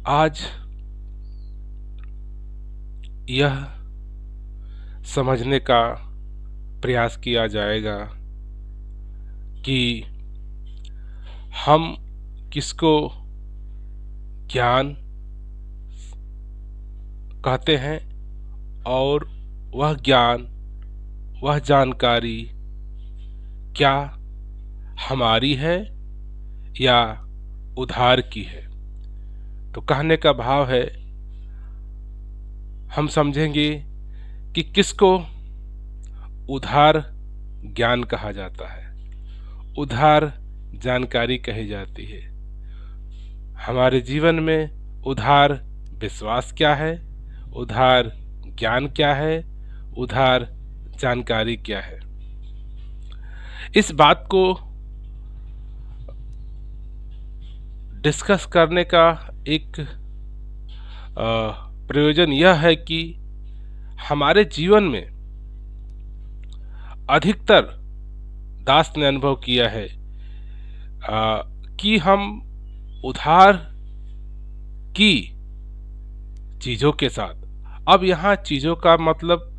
आज यह समझने का प्रयास किया जाएगा कि हम किसको ज्ञान कहते हैं और वह ज्ञान, वह जानकारी क्या हमारी है या उधार की है। तो कहने का भाव है, हम समझेंगे कि किसको उधार ज्ञान कहा जाता है, उधार जानकारी कही जाती है। हमारे जीवन में उधार विश्वास क्या है, उधार ज्ञान क्या है, उधार जानकारी क्या है। इस बात को डिस्कस करने का एक प्रयोजन यह है कि हमारे जीवन में अधिकतर दास ने अनुभव किया है कि हम उधार की चीज़ों के साथ, अब यहाँ चीज़ों का मतलब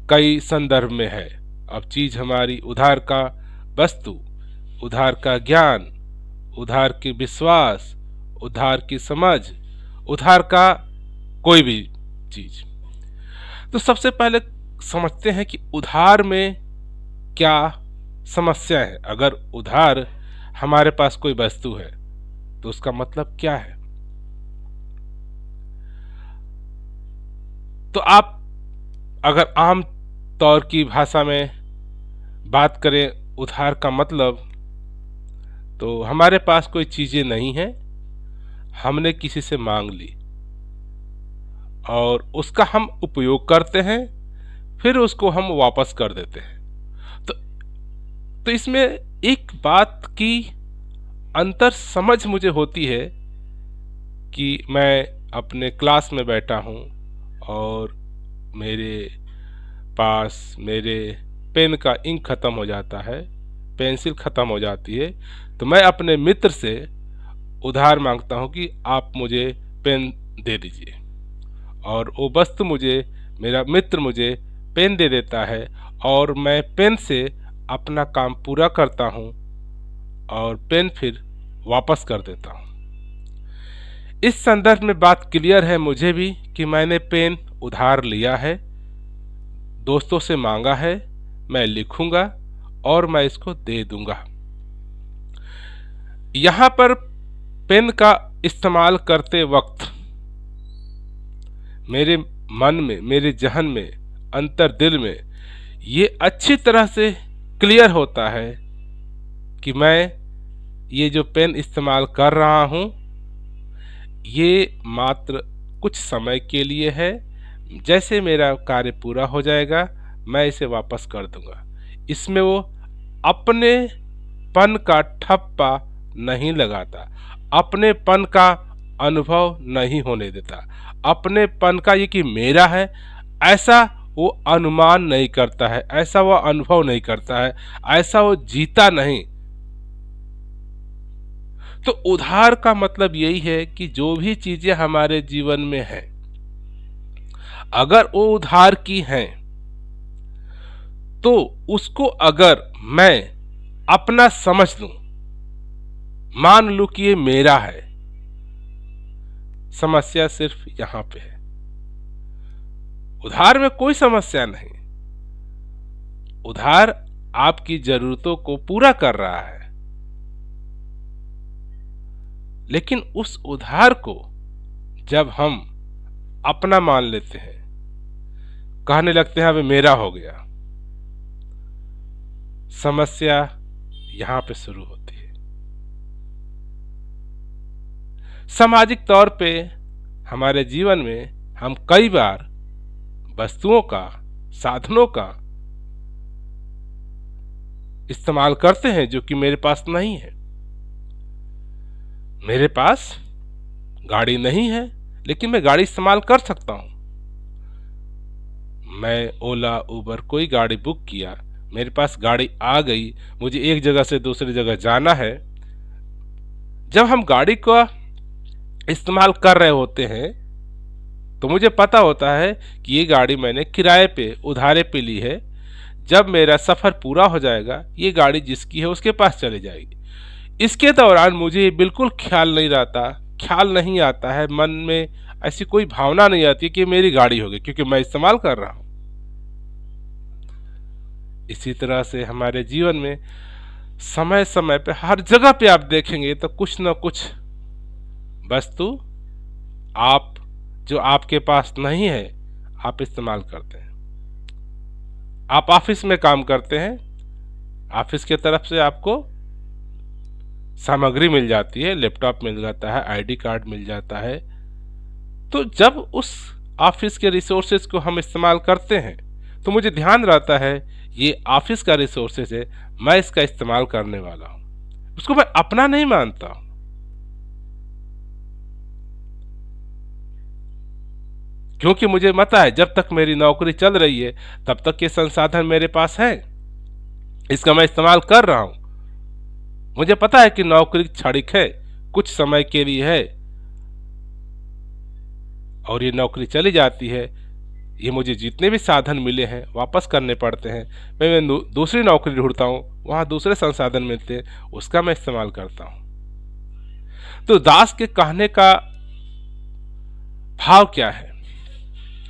कई संदर्भ में है। अब चीज़ हमारी उधार का वस्तु, उधार का ज्ञान, उधार की विश्वास, उधार की समझ, उधार का कोई भी चीज। तो सबसे पहले समझते हैं कि उधार में क्या समस्या है। अगर उधार हमारे पास कोई वस्तु है तो उसका मतलब क्या है। तो आप अगर आम तौर की भाषा में बात करें उधार का मतलब, तो हमारे पास कोई चीजें नहीं है, हमने किसी से मांग ली और उसका हम उपयोग करते हैं, फिर उसको हम वापस कर देते हैं। तो इसमें एक बात की अंतर समझ मुझे होती है कि मैं अपने क्लास में बैठा हूँ और मेरे पास मेरे पेन का इंक खत्म हो जाता है, पेंसिल खत्म हो जाती है, तो मैं अपने मित्र से उधार मांगता हूँ कि आप मुझे पेन दे दीजिए, और वो वस्तु मुझे, मेरा मित्र मुझे पेन दे देता है और मैं पेन से अपना काम पूरा करता हूँ और पेन फिर वापस कर देता हूँ। इस संदर्भ में बात क्लियर है मुझे भी कि मैंने पेन उधार लिया है, दोस्तों से मांगा है, मैं लिखूंगा और मैं इसको दे दूंगा। यहां पर पेन का इस्तेमाल करते वक्त मेरे मन में, मेरे जहन में, अंतर दिल में ये अच्छी तरह से क्लियर होता है कि मैं ये जो पेन इस्तेमाल कर रहा हूं ये मात्र कुछ समय के लिए है, जैसे मेरा कार्य पूरा हो जाएगा मैं इसे वापस कर दूंगा। इसमें वो अपने पन का ठप्पा नहीं लगाता, अपने पन का अनुभव नहीं होने देता, अपने पन का ये कि मेरा है ऐसा वो अनुमान नहीं करता है, ऐसा वो अनुभव नहीं करता है, ऐसा वो जीता नहीं। तो उधार का मतलब यही है कि जो भी चीजें हमारे जीवन में हैं, अगर वो उधार की हैं तो उसको अगर मैं अपना समझ लूं, मान लूं कि ये मेरा है, समस्या सिर्फ यहां पे है। उधार में कोई समस्या नहीं, उधार आपकी जरूरतों को पूरा कर रहा है, लेकिन उस उधार को जब हम अपना मान लेते हैं, कहने लगते हैं अब मेरा हो गया, समस्या यहां पे शुरू होती है। सामाजिक तौर पे हमारे जीवन में हम कई बार वस्तुओं का, साधनों का इस्तेमाल करते हैं जो कि मेरे पास नहीं है। मेरे पास गाड़ी नहीं है लेकिन मैं गाड़ी इस्तेमाल कर सकता हूं। मैं ओला, उबर कोई गाड़ी बुक किया, मेरे पास गाड़ी आ गई, मुझे एक जगह से दूसरी जगह जाना है। जब हम गाड़ी का इस्तेमाल कर रहे होते हैं तो मुझे पता होता है कि ये गाड़ी मैंने किराए पे उधारे पे ली है, जब मेरा सफ़र पूरा हो जाएगा ये गाड़ी जिसकी है उसके पास चली जाएगी। इसके दौरान मुझे ये बिल्कुल ख्याल नहीं आता है, मन में ऐसी कोई भावना नहीं आती कि मेरी गाड़ी होगी, क्योंकि मैं इस्तेमाल कर रहा हूँ। इसी तरह से हमारे जीवन में समय समय पे हर जगह पे आप देखेंगे तो कुछ न कुछ वस्तु आप जो आपके पास नहीं है आप इस्तेमाल करते हैं। आप ऑफिस में काम करते हैं, ऑफिस की तरफ से आपको सामग्री मिल जाती है, लैपटॉप मिल जाता है, आईडी कार्ड मिल जाता है। तो जब उस ऑफिस के रिसोर्सेज को हम इस्तेमाल करते हैं तो मुझे ध्यान रहता है ये ऑफिस का रिसोर्सेज है, मैं इसका इस्तेमाल करने वाला हूं, उसको मैं अपना नहीं मानता हूं। क्योंकि मुझे पता है जब तक मेरी नौकरी चल रही है तब तक ये संसाधन मेरे पास है, इसका मैं इस्तेमाल कर रहा हूं। मुझे पता है कि नौकरी क्षणिक है, कुछ समय के लिए है, और ये नौकरी चली जाती है, ये मुझे जितने भी साधन मिले हैं वापस करने पड़ते हैं। मैं दूसरी नौकरी ढूंढता हूँ, वहां दूसरे संसाधन मिलते हैं, उसका मैं इस्तेमाल करता हूं। तो दास के कहने का भाव क्या है?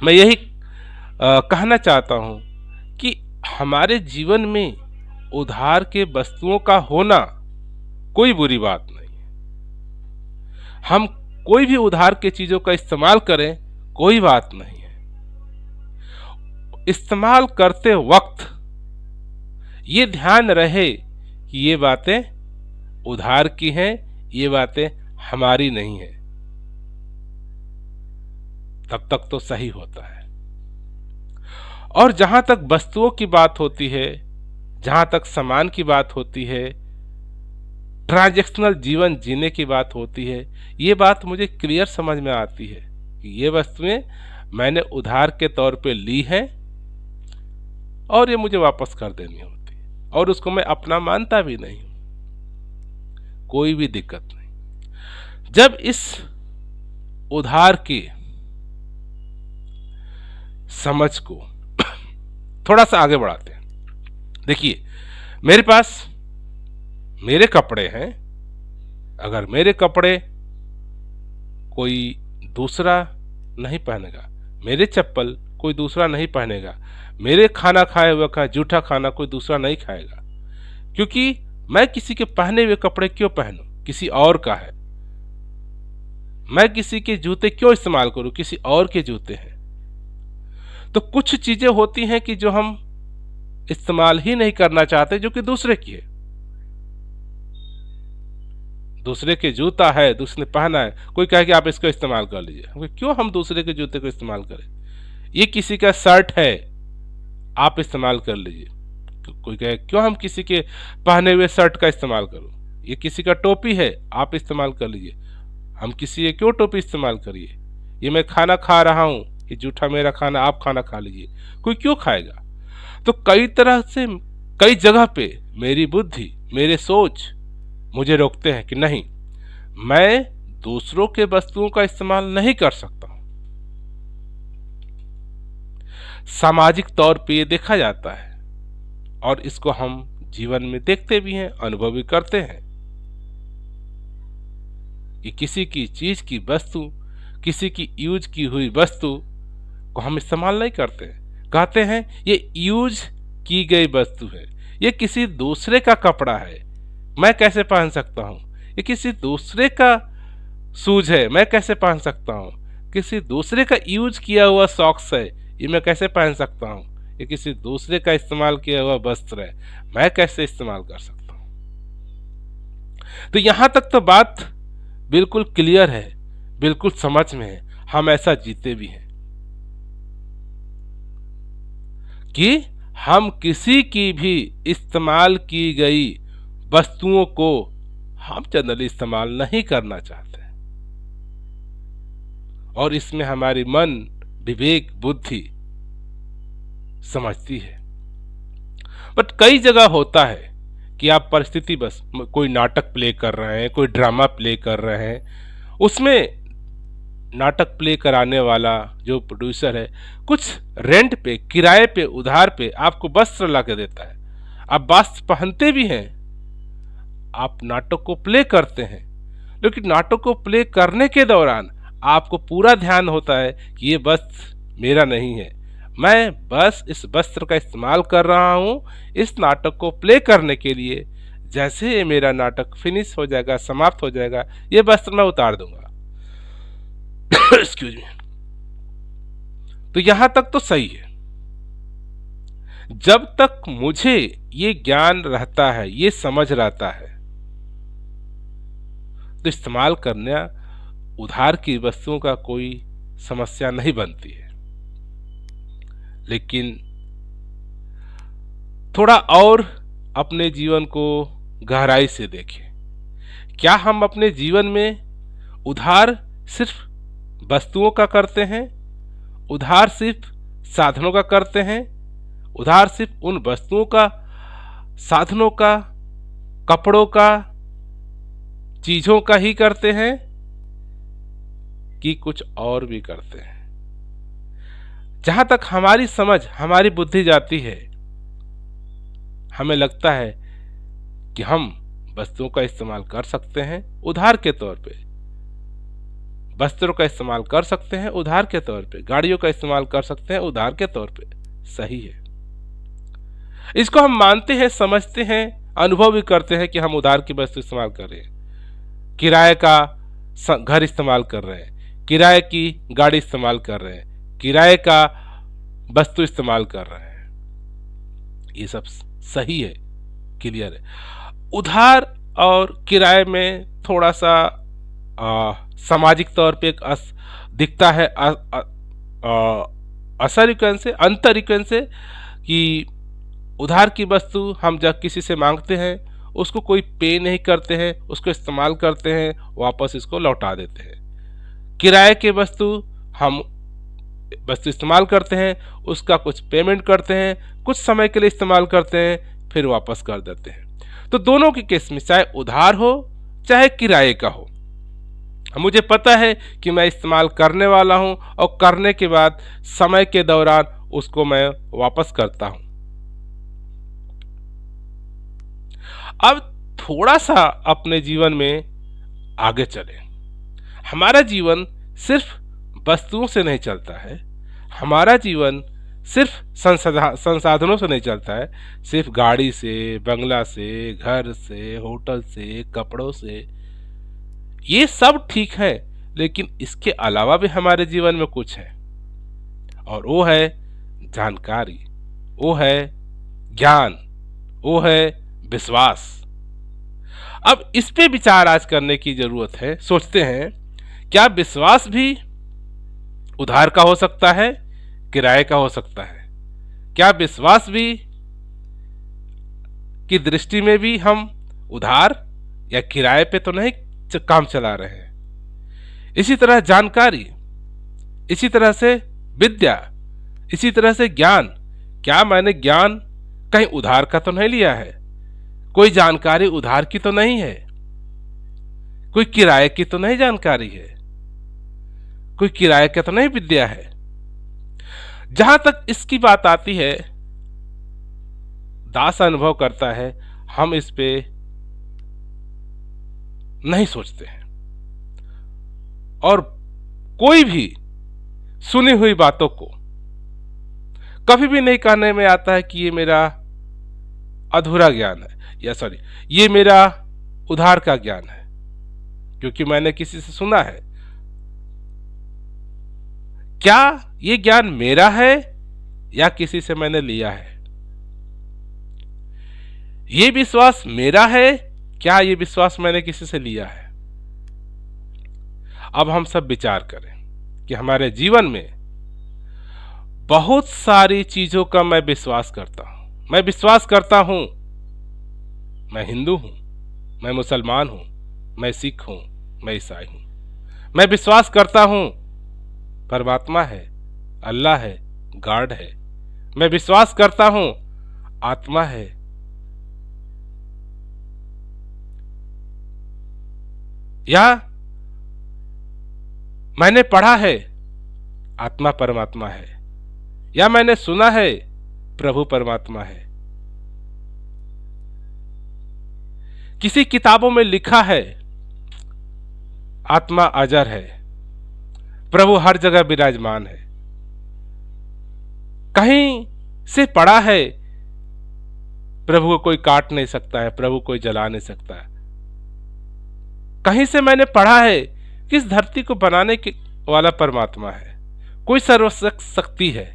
मैं यही कहना चाहता हूं कि हमारे जीवन में उधार के वस्तुओं का होना कोई बुरी बात नहीं है। हम कोई भी उधार के चीजों का इस्तेमाल करें, कोई बात नहीं है। इस्तेमाल करते वक्त ये ध्यान रहे कि ये बातें उधार की हैं, ये बातें हमारी नहीं है, तब तक तो सही होता है। और जहां तक वस्तुओं की बात होती है, जहां तक सामान की बात होती है, ट्रांजैक्शनल जीवन जीने की बात होती है, ये बात मुझे क्लियर समझ में आती है कि ये वस्तुएं मैंने उधार के तौर पे ली हैं और ये मुझे वापस कर देनी होती है, और उसको मैं अपना मानता भी नहीं हूं, कोई भी दिक्कत नहीं। जब इस उधार की समझ को थोड़ा सा आगे बढ़ाते हैं, देखिए मेरे पास मेरे कपड़े हैं, अगर मेरे कपड़े कोई दूसरा नहीं पहनेगा, मेरे चप्पल कोई दूसरा नहीं पहनेगा, मेरे खाना खाए हुए का जूठा खाना कोई दूसरा नहीं खाएगा, क्योंकि मैं किसी के पहने हुए कपड़े क्यों पहनूं, किसी और का है। मैं किसी के जूते क्यों इस्तेमाल करूं, किसी और के जूते हैं। तो कुछ चीजें होती हैं कि जो हम इस्तेमाल ही नहीं करना चाहते, जो कि दूसरे की है। दूसरे के जूता है, दूसरे ने पहना है, कोई कहे कि आप इसको इस्तेमाल कर लीजिए, क्यों हम दूसरे के जूते को इस्तेमाल करें। ये किसी का शर्ट है, आप इस्तेमाल कर लीजिए, कोई कहे क्यों हम किसी के पहने हुए शर्ट का इस्तेमाल करूं। ये किसी का टोपी है, आप इस्तेमाल कर लीजिए, हम किसी ये क्यों टोपी इस्तेमाल करिए। ये मैं खाना खा रहा हूं, ये जूठा मेरा खाना, आप खाना खा लीजिए, कोई क्यों खाएगा। तो कई तरह से कई जगह पे मेरी बुद्धि, मेरे सोच मुझे रोकते हैं कि नहीं, मैं दूसरों के वस्तुओं का इस्तेमाल नहीं कर सकता हूं। सामाजिक तौर पे ये देखा जाता है और इसको हम जीवन में देखते भी हैं, अनुभव भी करते हैं कि किसी की चीज की वस्तु, किसी की यूज की हुई वस्तु को हम इस्तेमाल नहीं करते हैं। कहते हैं ये यूज की गई वस्तु है, ये किसी दूसरे का कपड़ा है, मैं कैसे पहन सकता हूं। ये किसी दूसरे का शूज है, मैं कैसे पहन सकता हूं। किसी दूसरे का यूज किया हुआ सॉक्स है, ये मैं कैसे पहन सकता हूं। ये किसी दूसरे का इस्तेमाल किया हुआ वस्त्र है, मैं कैसे इस्तेमाल कर सकता हूं। तो यहां तक तो बात बिल्कुल क्लियर है, बिल्कुल समझ में है, हम ऐसा जीते भी हैं कि हम किसी की भी इस्तेमाल की गई वस्तुओं को हम जनरली इस्तेमाल नहीं करना चाहते, और इसमें हमारी मन, विवेक, बुद्धि समझती है। बट कई जगह होता है कि आप परिस्थिति, बस कोई नाटक प्ले कर रहे हैं, कोई ड्रामा प्ले कर रहे हैं, उसमें नाटक प्ले कराने वाला जो प्रोड्यूसर है, कुछ रेंट पे, किराए पे, उधार पे आपको वस्त्र ला के देता है, आप वस्त्र पहनते भी हैं, आप नाटक को प्ले करते हैं, लेकिन नाटक को प्ले करने के दौरान आपको पूरा ध्यान होता है कि ये वस्त्र मेरा नहीं है, मैं बस इस वस्त्र का इस्तेमाल कर रहा हूं इस नाटक को प्ले करने के लिए। जैसे ये मेरा नाटक फिनिश हो जाएगा, समाप्त हो जाएगा, ये वस्त्र मैं उतार दूंगा। Excuse me. तो यहां तक तो सही है। जब तक मुझे ये ज्ञान रहता है, ये समझ रहता है, तो इस्तेमाल करना उधार की वस्तुओं का कोई समस्या नहीं बनती है। लेकिन थोड़ा और अपने जीवन को गहराई से देखें। क्या हम अपने जीवन में उधार सिर्फ वस्तुओं का करते हैं, उधार सिर्फ साधनों का करते हैं, उधार सिर्फ उन वस्तुओं का, साधनों का, कपड़ों का, चीजों का ही करते हैं, कि कुछ और भी करते हैं? जहां तक हमारी समझ, हमारी बुद्धि जाती है, हमें लगता है कि हम वस्तुओं का इस्तेमाल कर सकते हैं उधार के तौर पे, वस्त्रों का इस्तेमाल कर सकते हैं उधार के तौर पे, गाड़ियों का इस्तेमाल कर सकते हैं उधार के तौर पे। सही है, इसको हम मानते हैं, समझते हैं, अनुभव भी करते हैं कि हम उधार की वस्तु इस्तेमाल कर रहे हैं, किराए का घर इस्तेमाल कर रहे हैं, किराए की गाड़ी इस्तेमाल कर रहे हैं, किराए का वस्तु इस्तेमाल कर रहे हैं। ये सब सही है, क्लियर है। उधार और किराए में थोड़ा सा सामाजिक तौर पे एक दिखता है असर से, अंतर से, कि उधार की वस्तु हम जब किसी से मांगते हैं उसको कोई पे नहीं करते हैं, उसको इस्तेमाल करते हैं, वापस इसको लौटा देते हैं। किराए के वस्तु हम वस्तु इस्तेमाल करते हैं, उसका कुछ पेमेंट करते हैं, कुछ समय के लिए इस्तेमाल करते हैं, फिर वापस कर देते हैं। तो दोनों के केस में, चाहे उधार हो चाहे किराए का हो, मुझे पता है कि मैं इस्तेमाल करने वाला हूं और करने के बाद समय के दौरान उसको मैं वापस करता हूं। अब थोड़ा सा अपने जीवन में आगे चले। हमारा जीवन सिर्फ वस्तुओं से नहीं चलता है, हमारा जीवन सिर्फ संसाधनों से नहीं चलता है, सिर्फ गाड़ी से, बंगला से, घर से, होटल से, कपड़ों से, ये सब ठीक है, लेकिन इसके अलावा भी हमारे जीवन में कुछ है, और वो है जानकारी, वो है ज्ञान, वो है विश्वास। अब इस पे विचार आज करने की जरूरत है। सोचते हैं, क्या विश्वास भी उधार का हो सकता है, किराए का हो सकता है? क्या विश्वास भी की दृष्टि में भी हम उधार या किराए पे तो नहीं काम चला रहे हैं? इसी तरह जानकारी, इसी तरह से विद्या, इसी तरह से ज्ञान, क्या मैंने ज्ञान कहीं उधार का तो नहीं लिया है? कोई जानकारी उधार की तो नहीं है, कोई किराए की तो नहीं जानकारी है, कोई किराए का तो नहीं विद्या है। जहां तक इसकी बात आती है, दास अनुभव करता है, हम इस पे नहीं सोचते हैं, और कोई भी सुनी हुई बातों को कभी भी नहीं कहने में आता है कि ये मेरा अधूरा ज्ञान है, या सॉरी, ये मेरा उधार का ज्ञान है, क्योंकि मैंने किसी से सुना है। क्या ये ज्ञान मेरा है या किसी से मैंने लिया है? ये विश्वास मेरा है, क्या ये विश्वास मैंने किसी से लिया है? अब हम सब विचार करें कि हमारे जीवन में बहुत सारी चीजों का मैं विश्वास करता हूं। मैं विश्वास करता हूं, मैं हिंदू हूं, मैं मुसलमान हूं, मैं सिख हूं, मैं ईसाई हूं। मैं विश्वास करता हूं परमात्मा है, अल्लाह है, गॉड है। मैं विश्वास करता हूं आत्मा है। या मैंने पढ़ा है आत्मा परमात्मा है, या मैंने सुना है प्रभु परमात्मा है। किसी किताबों में लिखा है आत्मा अजर है, प्रभु हर जगह विराजमान है। कहीं से पढ़ा है प्रभु को कोई काट नहीं सकता है, प्रभु कोई जला नहीं सकता है। कहीं से मैंने पढ़ा है कि इस धरती को बनाने के वाला परमात्मा है, कोई सर्वशक्ति है।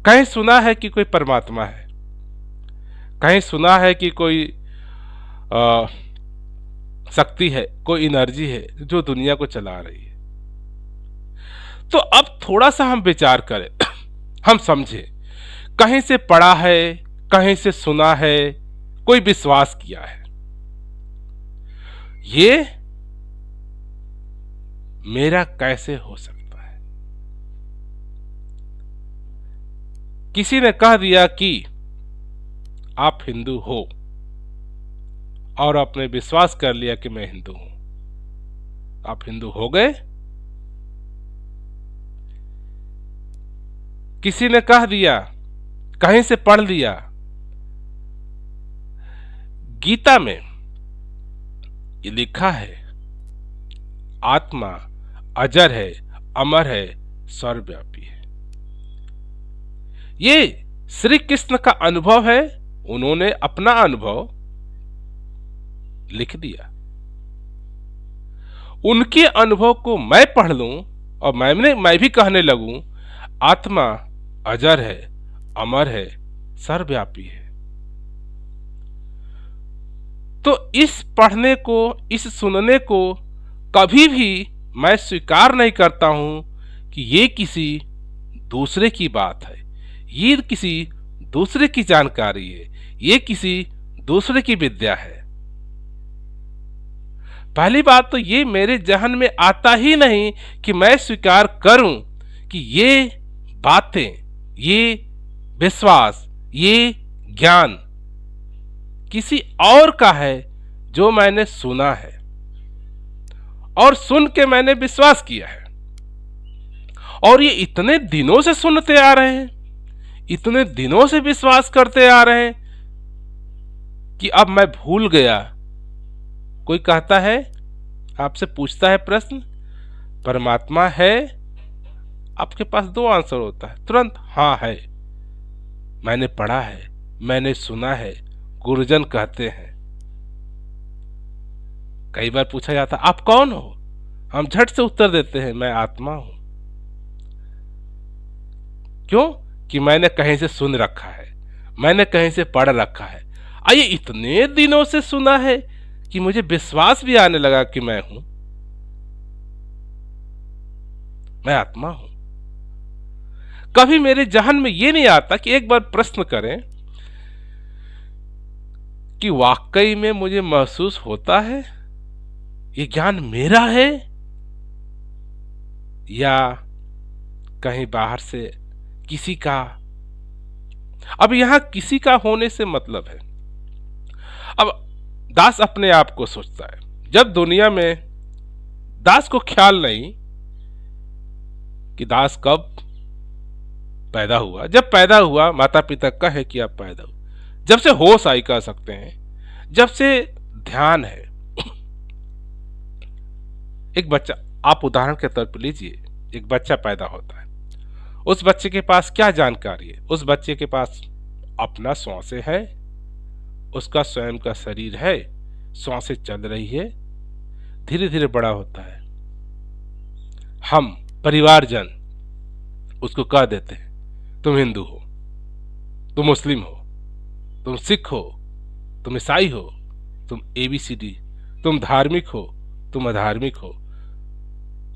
कहीं सुना है कि कोई परमात्मा है, कहीं सुना है कि कोई शक्ति है, कोई एनर्जी है जो दुनिया को चला रही है। तो अब थोड़ा सा हम विचार करें, हम समझे, कहीं से पढ़ा है, कहीं से सुना है, कोई विश्वास किया है, ये मेरा कैसे हो सकता है? किसी ने कह दिया कि आप हिंदू हो और आपने विश्वास कर लिया कि मैं हिंदू हूं, आप हिंदू हो गए। किसी ने कह दिया, कहीं से पढ़ लिया, गीता में ये लिखा है आत्मा अजर है, अमर है, सर्वव्यापी है। ये श्री कृष्ण का अनुभव है, उन्होंने अपना अनुभव लिख दिया। उनके अनुभव को मैं पढ़ लूं और मैं भी कहने लगूं आत्मा अजर है, अमर है, सर्वव्यापी है, तो इस पढ़ने को, इस सुनने को कभी भी मैं स्वीकार नहीं करता हूं कि ये किसी दूसरे की बात है, ये किसी दूसरे की जानकारी है, ये किसी दूसरे की विद्या है। पहली बात तो ये मेरे जहन में आता ही नहीं कि मैं स्वीकार करूं कि ये बातें, ये विश्वास, ये ज्ञान किसी और का है जो मैंने सुना है और सुन के मैंने विश्वास किया है। और ये इतने दिनों से सुनते आ रहे हैं, इतने दिनों से विश्वास करते आ रहे हैं कि अब मैं भूल गया। कोई कहता है, आपसे पूछता है प्रश्न, परमात्मा है? आपके पास दो आंसर होता है, तुरंत हाँ है, मैंने पढ़ा है, मैंने सुना है, गुरुजन कहते हैं। कई बार पूछा जाता आप कौन हो, हम झट से उत्तर देते हैं मैं आत्मा हूं। क्यों? कि मैंने कहीं से सुन रखा है, मैंने कहीं से पढ़ रखा है। आइए, इतने दिनों से सुना है कि मुझे विश्वास भी आने लगा कि मैं हूं, मैं आत्मा हूं। कभी मेरे जहन में यह नहीं आता कि एक बार प्रश्न करें कि वाकई में मुझे महसूस होता है ये ज्ञान मेरा है या कहीं बाहर से किसी का। अब यहां किसी का होने से मतलब है, अब दास अपने आप को सोचता है। जब दुनिया में दास को ख्याल नहीं कि दास कब पैदा हुआ, जब पैदा हुआ माता पिता कहे कि आप पैदा हुआ, जब से होश आई कह सकते हैं, जब से ध्यान है। एक बच्चा, आप उदाहरण के तौर पर लीजिए, एक बच्चा पैदा होता है, उस बच्चे के पास क्या जानकारी है? उस बच्चे के पास अपना श्वासें है, उसका स्वयं का शरीर है, श्वासें चल रही है, धीरे धीरे बड़ा होता है। हम परिवारजन उसको कह देते हैं तुम हिंदू हो, तुम मुस्लिम हो, तुम सिख हो, तुम ईसाई हो, तुम ABCD, तुम धार्मिक हो, तुम अधार्मिक हो।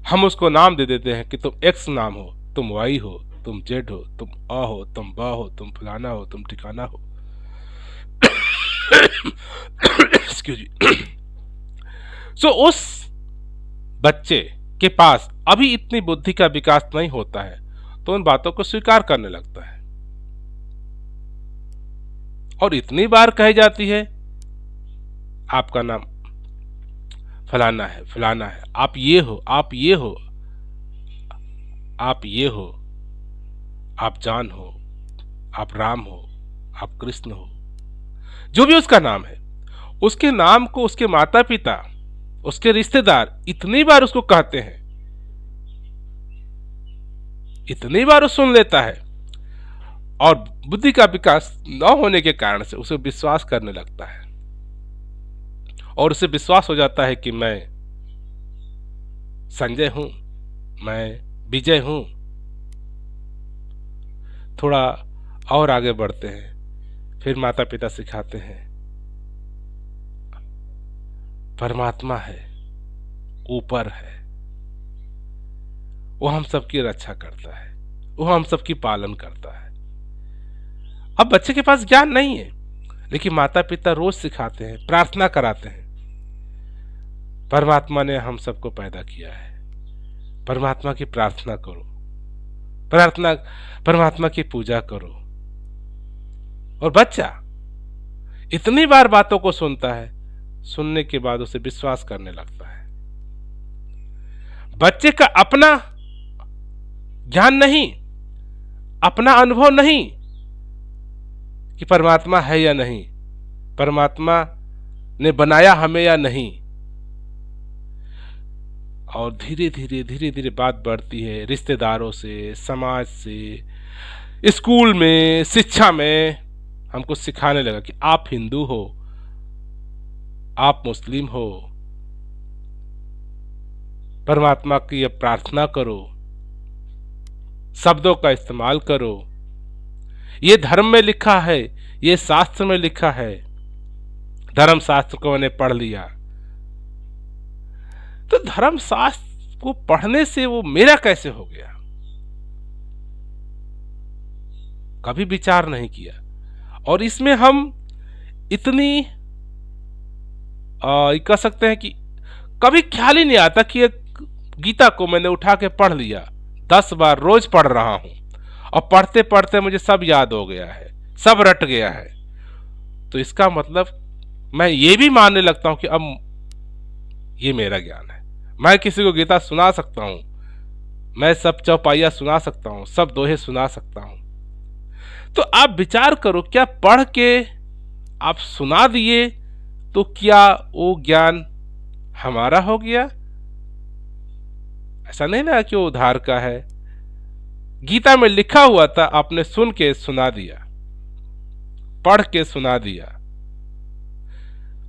हम उसको नाम दे देते हैं कि तुम X नाम हो, तुम Y हो, तुम Z हो, तुम A हो, तुम ब हो, तुम फलाना हो, तुम ठिकाना हो। Excuse me. सो उस बच्चे के पास अभी इतनी बुद्धि का विकास नहीं होता है, तो उन बातों को स्वीकार करने लगता है। और इतनी बार कही जाती है आपका नाम फलाना है, फलाना है, आप ये हो, आप ये हो, आप ये हो, आप जान हो, आप राम हो, आप कृष्ण हो, जो भी उसका नाम है, उसके नाम को उसके माता पिता, उसके रिश्तेदार इतनी बार उसको कहते हैं, इतनी बार वो सुन लेता है, और बुद्धि का विकास न होने के कारण से उसे विश्वास करने लगता है, और उसे विश्वास हो जाता है कि मैं संजय हूं, मैं विजय हूं। थोड़ा और आगे बढ़ते हैं, फिर माता पिता सिखाते हैं परमात्मा है, ऊपर है, वो हम सबकी रक्षा करता है, वो हम सबकी पालन करता है। अब बच्चे के पास ज्ञान नहीं है, लेकिन माता पिता रोज सिखाते हैं, प्रार्थना कराते हैं, परमात्मा ने हम सबको पैदा किया है, परमात्मा की प्रार्थना करो, परमात्मा की पूजा करो। और बच्चा इतनी बार बातों को सुनता है, सुनने के बाद उसे विश्वास करने लगता है। बच्चे का अपना ज्ञान नहीं, अपना अनुभव नहीं कि परमात्मा है या नहीं, परमात्मा ने बनाया हमें या नहीं, और धीरे धीरे बात बढ़ती है, रिश्तेदारों से, समाज से, स्कूल में, शिक्षा में हमको सिखाने लगा कि आप हिंदू हो, आप मुस्लिम हो, परमात्मा की अब प्रार्थना करो, शब्दों का इस्तेमाल करो, ये धर्म में लिखा है, ये शास्त्र में लिखा है, धर्म शास्त्र को मैंने पढ़ लिया। तो धर्म शास्त्र को पढ़ने से वो मेरा कैसे हो गया, कभी विचार नहीं किया। और इसमें हम इतनी कह सकते हैं कि कभी ख्याल ही नहीं आता कि एक गीता को मैंने उठा के पढ़ लिया, 10 बार रोज पढ़ रहा हूं, और पढ़ते पढ़ते मुझे सब याद हो गया है, सब रट गया है। तो इसका मतलब मैं ये भी मानने लगता हूं कि अब ये मेरा ज्ञान है, मैं किसी को गीता सुना सकता हूं, मैं सब चौपाइया सुना सकता हूं, सब दोहे सुना सकता हूं। तो आप विचार करो, क्या पढ़ के आप सुना दिए तो क्या वो ज्ञान हमारा हो गया? ऐसा नहीं ना कि वो उधार का है। गीता में लिखा हुआ था, आपने सुन के सुना दिया, पढ़ के सुना दिया,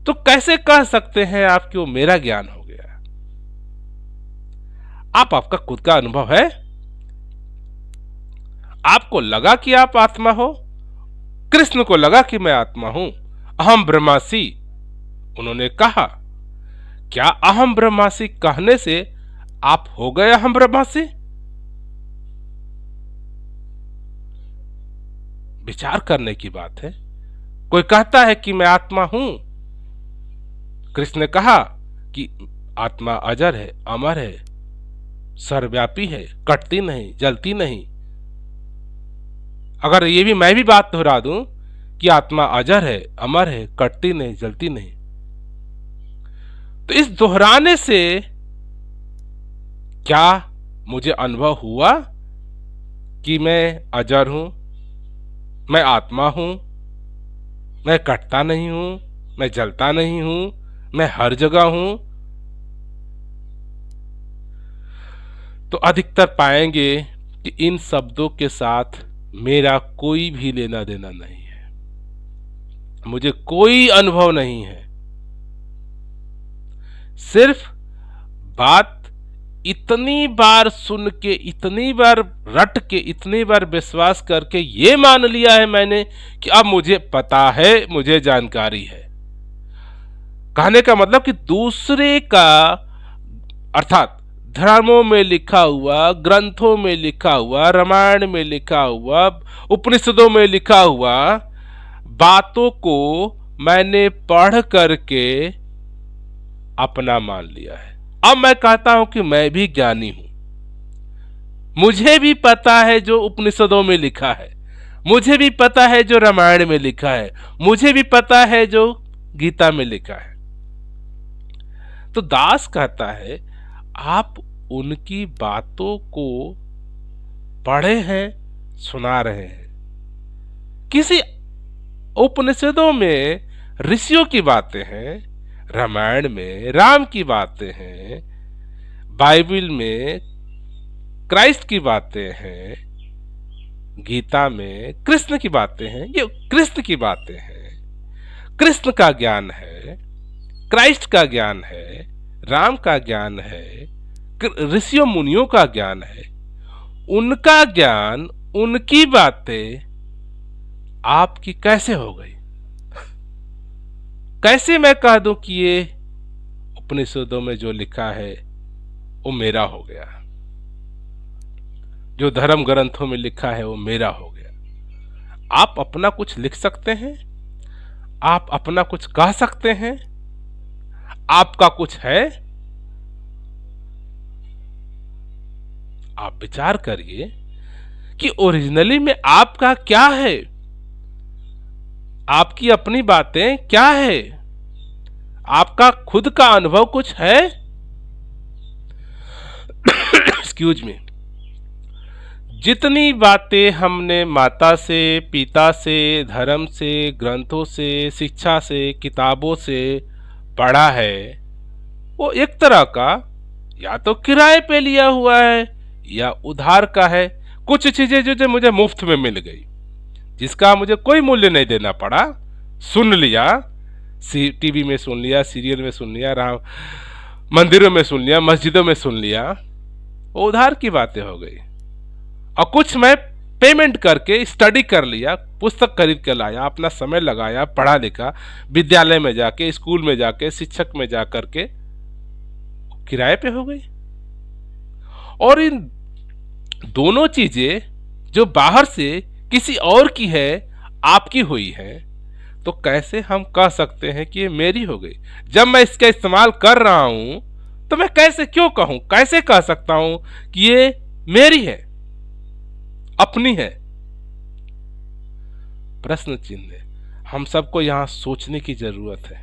तो कैसे कह सकते हैं आप कि वो मेरा ज्ञान हो गया? आपका खुद का अनुभव है, आपको लगा कि आप आत्मा हो, कृष्ण को लगा कि मैं आत्मा हूं, अहम ब्रह्मासि उन्होंने कहा। क्या अहम ब्रह्मासि कहने से आप हो गए अहम ब्रह्मासि? विचार करने की बात है। कोई कहता है कि मैं आत्मा हूं, कृष्ण ने कहा कि आत्मा अजर है, अमर है, सर्वव्यापी है, कटती नहीं, जलती नहीं। अगर ये भी मैं भी बात दोहरा दूं कि आत्मा अजर है, अमर है, कटती नहीं, जलती नहीं, तो इस दोहराने से क्या मुझे अनुभव हुआ कि मैं अजर हूं, मैं आत्मा हूं, मैं कटता नहीं हूं, मैं जलता नहीं हूं, मैं हर जगह हूं? तो अधिकतर पाएंगे कि इन शब्दों के साथ मेरा कोई भी लेना देना नहीं है, मुझे कोई अनुभव नहीं है। सिर्फ बात इतनी बार सुन के, इतनी बार रट के, इतनी बार विश्वास करके ये मान लिया है मैंने कि अब मुझे पता है, मुझे जानकारी है। कहने का मतलब कि दूसरे का, अर्थात धर्मों में लिखा हुआ, ग्रंथों में लिखा हुआ, रामायण में लिखा हुआ, उपनिषदों में लिखा हुआ बातों को मैंने पढ़ करके अपना मान लिया है। अब मैं कहता हूं कि मैं भी ज्ञानी हूं, मुझे भी पता है जो उपनिषदों में लिखा है, मुझे भी पता है जो रामायण में लिखा है, मुझे भी पता है जो गीता में लिखा है। तो दास कहता है आप उनकी बातों को पढ़े हैं, सुना रहे हैं। किसी उपनिषदों में ऋषियों की बातें हैं, रामायण में राम की बातें हैं, बाइबल में क्राइस्ट की बातें हैं, गीता में कृष्ण की बातें हैं। ये कृष्ण की बातें हैं, कृष्ण का ज्ञान है, क्राइस्ट का ज्ञान है, राम का ज्ञान है, ऋषियों मुनियों का ज्ञान है। उनका ज्ञान, उनकी बातें आपकी कैसे हो गई? कैसे मैं कह दूं कि ये उपनिषदों में जो लिखा है वो मेरा हो गया, जो धर्म ग्रंथों में लिखा है वो मेरा हो गया? आप अपना कुछ लिख सकते हैं? आप अपना कुछ कह सकते हैं? आपका कुछ है? आप विचार करिए कि ओरिजिनली में आपका क्या है, आपकी अपनी बातें क्या है, आपका खुद का अनुभव कुछ है? Excuse me. जितनी बातें हमने माता से, पिता से, धर्म से, ग्रंथों से, शिक्षा से, किताबों से पढ़ा है, वो एक तरह का या तो किराए पे लिया हुआ है या उधार का है। कुछ चीजें जो मुझे मुफ्त में मिल गई, जिसका मुझे कोई मूल्य नहीं देना पड़ा, सुन लिया, टीवी में सुन लिया, सीरियल में सुन लिया, राम मंदिरों में सुन लिया, मस्जिदों में सुन लिया, वो उधार की बातें हो गई। और कुछ मैं पेमेंट करके स्टडी कर लिया, पुस्तक खरीद के लाया, अपना समय लगाया, पढ़ा लिखा, विद्यालय में जाके, स्कूल में जाके, शिक्षक में जाकर के, किराए पे हो गई। और इन दोनों चीजें जो बाहर से किसी और की है, आपकी हुई है, तो कैसे हम कह सकते हैं कि ये मेरी हो गई? जब मैं इसका इस्तेमाल कर रहा हूं तो मैं कैसे क्यों कहूं, कैसे कह सकता हूं कि ये मेरी है, अपनी है? प्रश्न चिन्ह है। हम सबको यहां सोचने की जरूरत है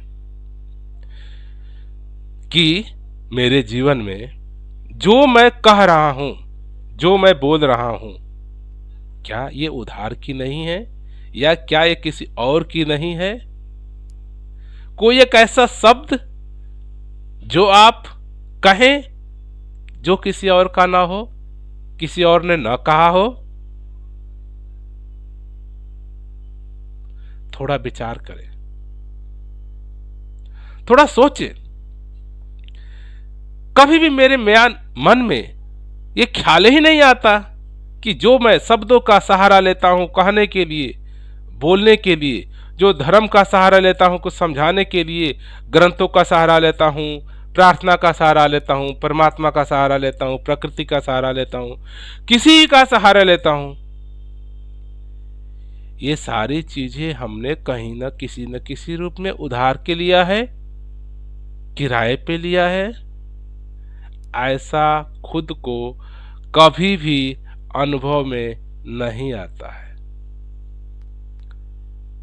कि मेरे जीवन में जो मैं कह रहा हूं, जो मैं बोल रहा हूं, क्या ये उधार की नहीं है, या क्या ये किसी और की नहीं है? कोई एक ऐसा शब्द जो आप कहें जो किसी और का ना हो, किसी और ने ना कहा हो? थोड़ा विचार करें, थोड़ा सोचें। कभी भी मेरे मन में ये ख्याल ही नहीं आता कि जो मैं शब्दों का सहारा लेता हूं कहने के लिए, बोलने के लिए, जो धर्म का सहारा लेता हूं कुछ समझाने के लिए, ग्रंथों का सहारा लेता हूं, प्रार्थना का सहारा लेता हूं, परमात्मा का सहारा लेता हूं, प्रकृति का सहारा लेता हूं, किसी का सहारा लेता हूं, ये सारी चीजें हमने कहीं न किसी रूप में उधार के लिया है, किराए पे लिया है। ऐसा खुद को कभी भी अनुभव में नहीं आता है।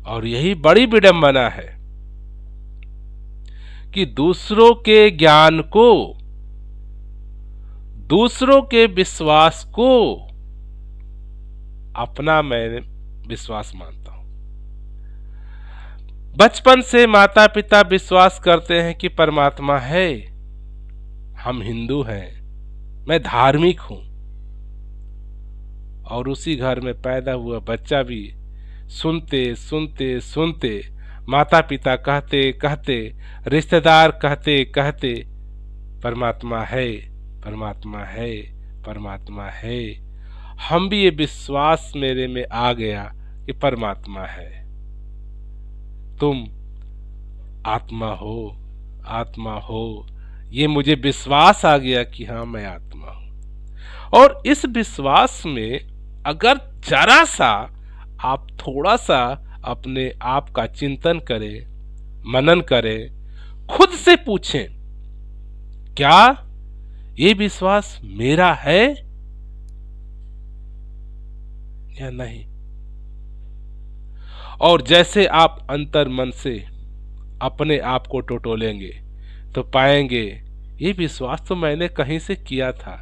और यही बड़ी विडंबना है कि दूसरों के ज्ञान को, दूसरों के विश्वास को अपना मैं विश्वास मानता हूं। बचपन से माता पिता विश्वास करते हैं कि परमात्मा है, हम हिंदू हैं, मैं धार्मिक हूं, और उसी घर में पैदा हुआ बच्चा भी सुनते सुनते सुनते, माता पिता कहते कहते, रिश्तेदार कहते कहते, परमात्मा है, परमात्मा है, परमात्मा है, हम भी ये विश्वास मेरे में आ गया कि परमात्मा है, तुम आत्मा हो, आत्मा हो, ये मुझे विश्वास आ गया कि हाँ मैं आत्मा हूं। और इस विश्वास में अगर जरा सा आप थोड़ा सा अपने आप का चिंतन करें, मनन करें, खुद से पूछें, क्या ये विश्वास मेरा है या नहीं? और जैसे आप अंतर मन से अपने आप को टटोलेंगे, तो पाएंगे ये विश्वास तो मैंने कहीं से किया था,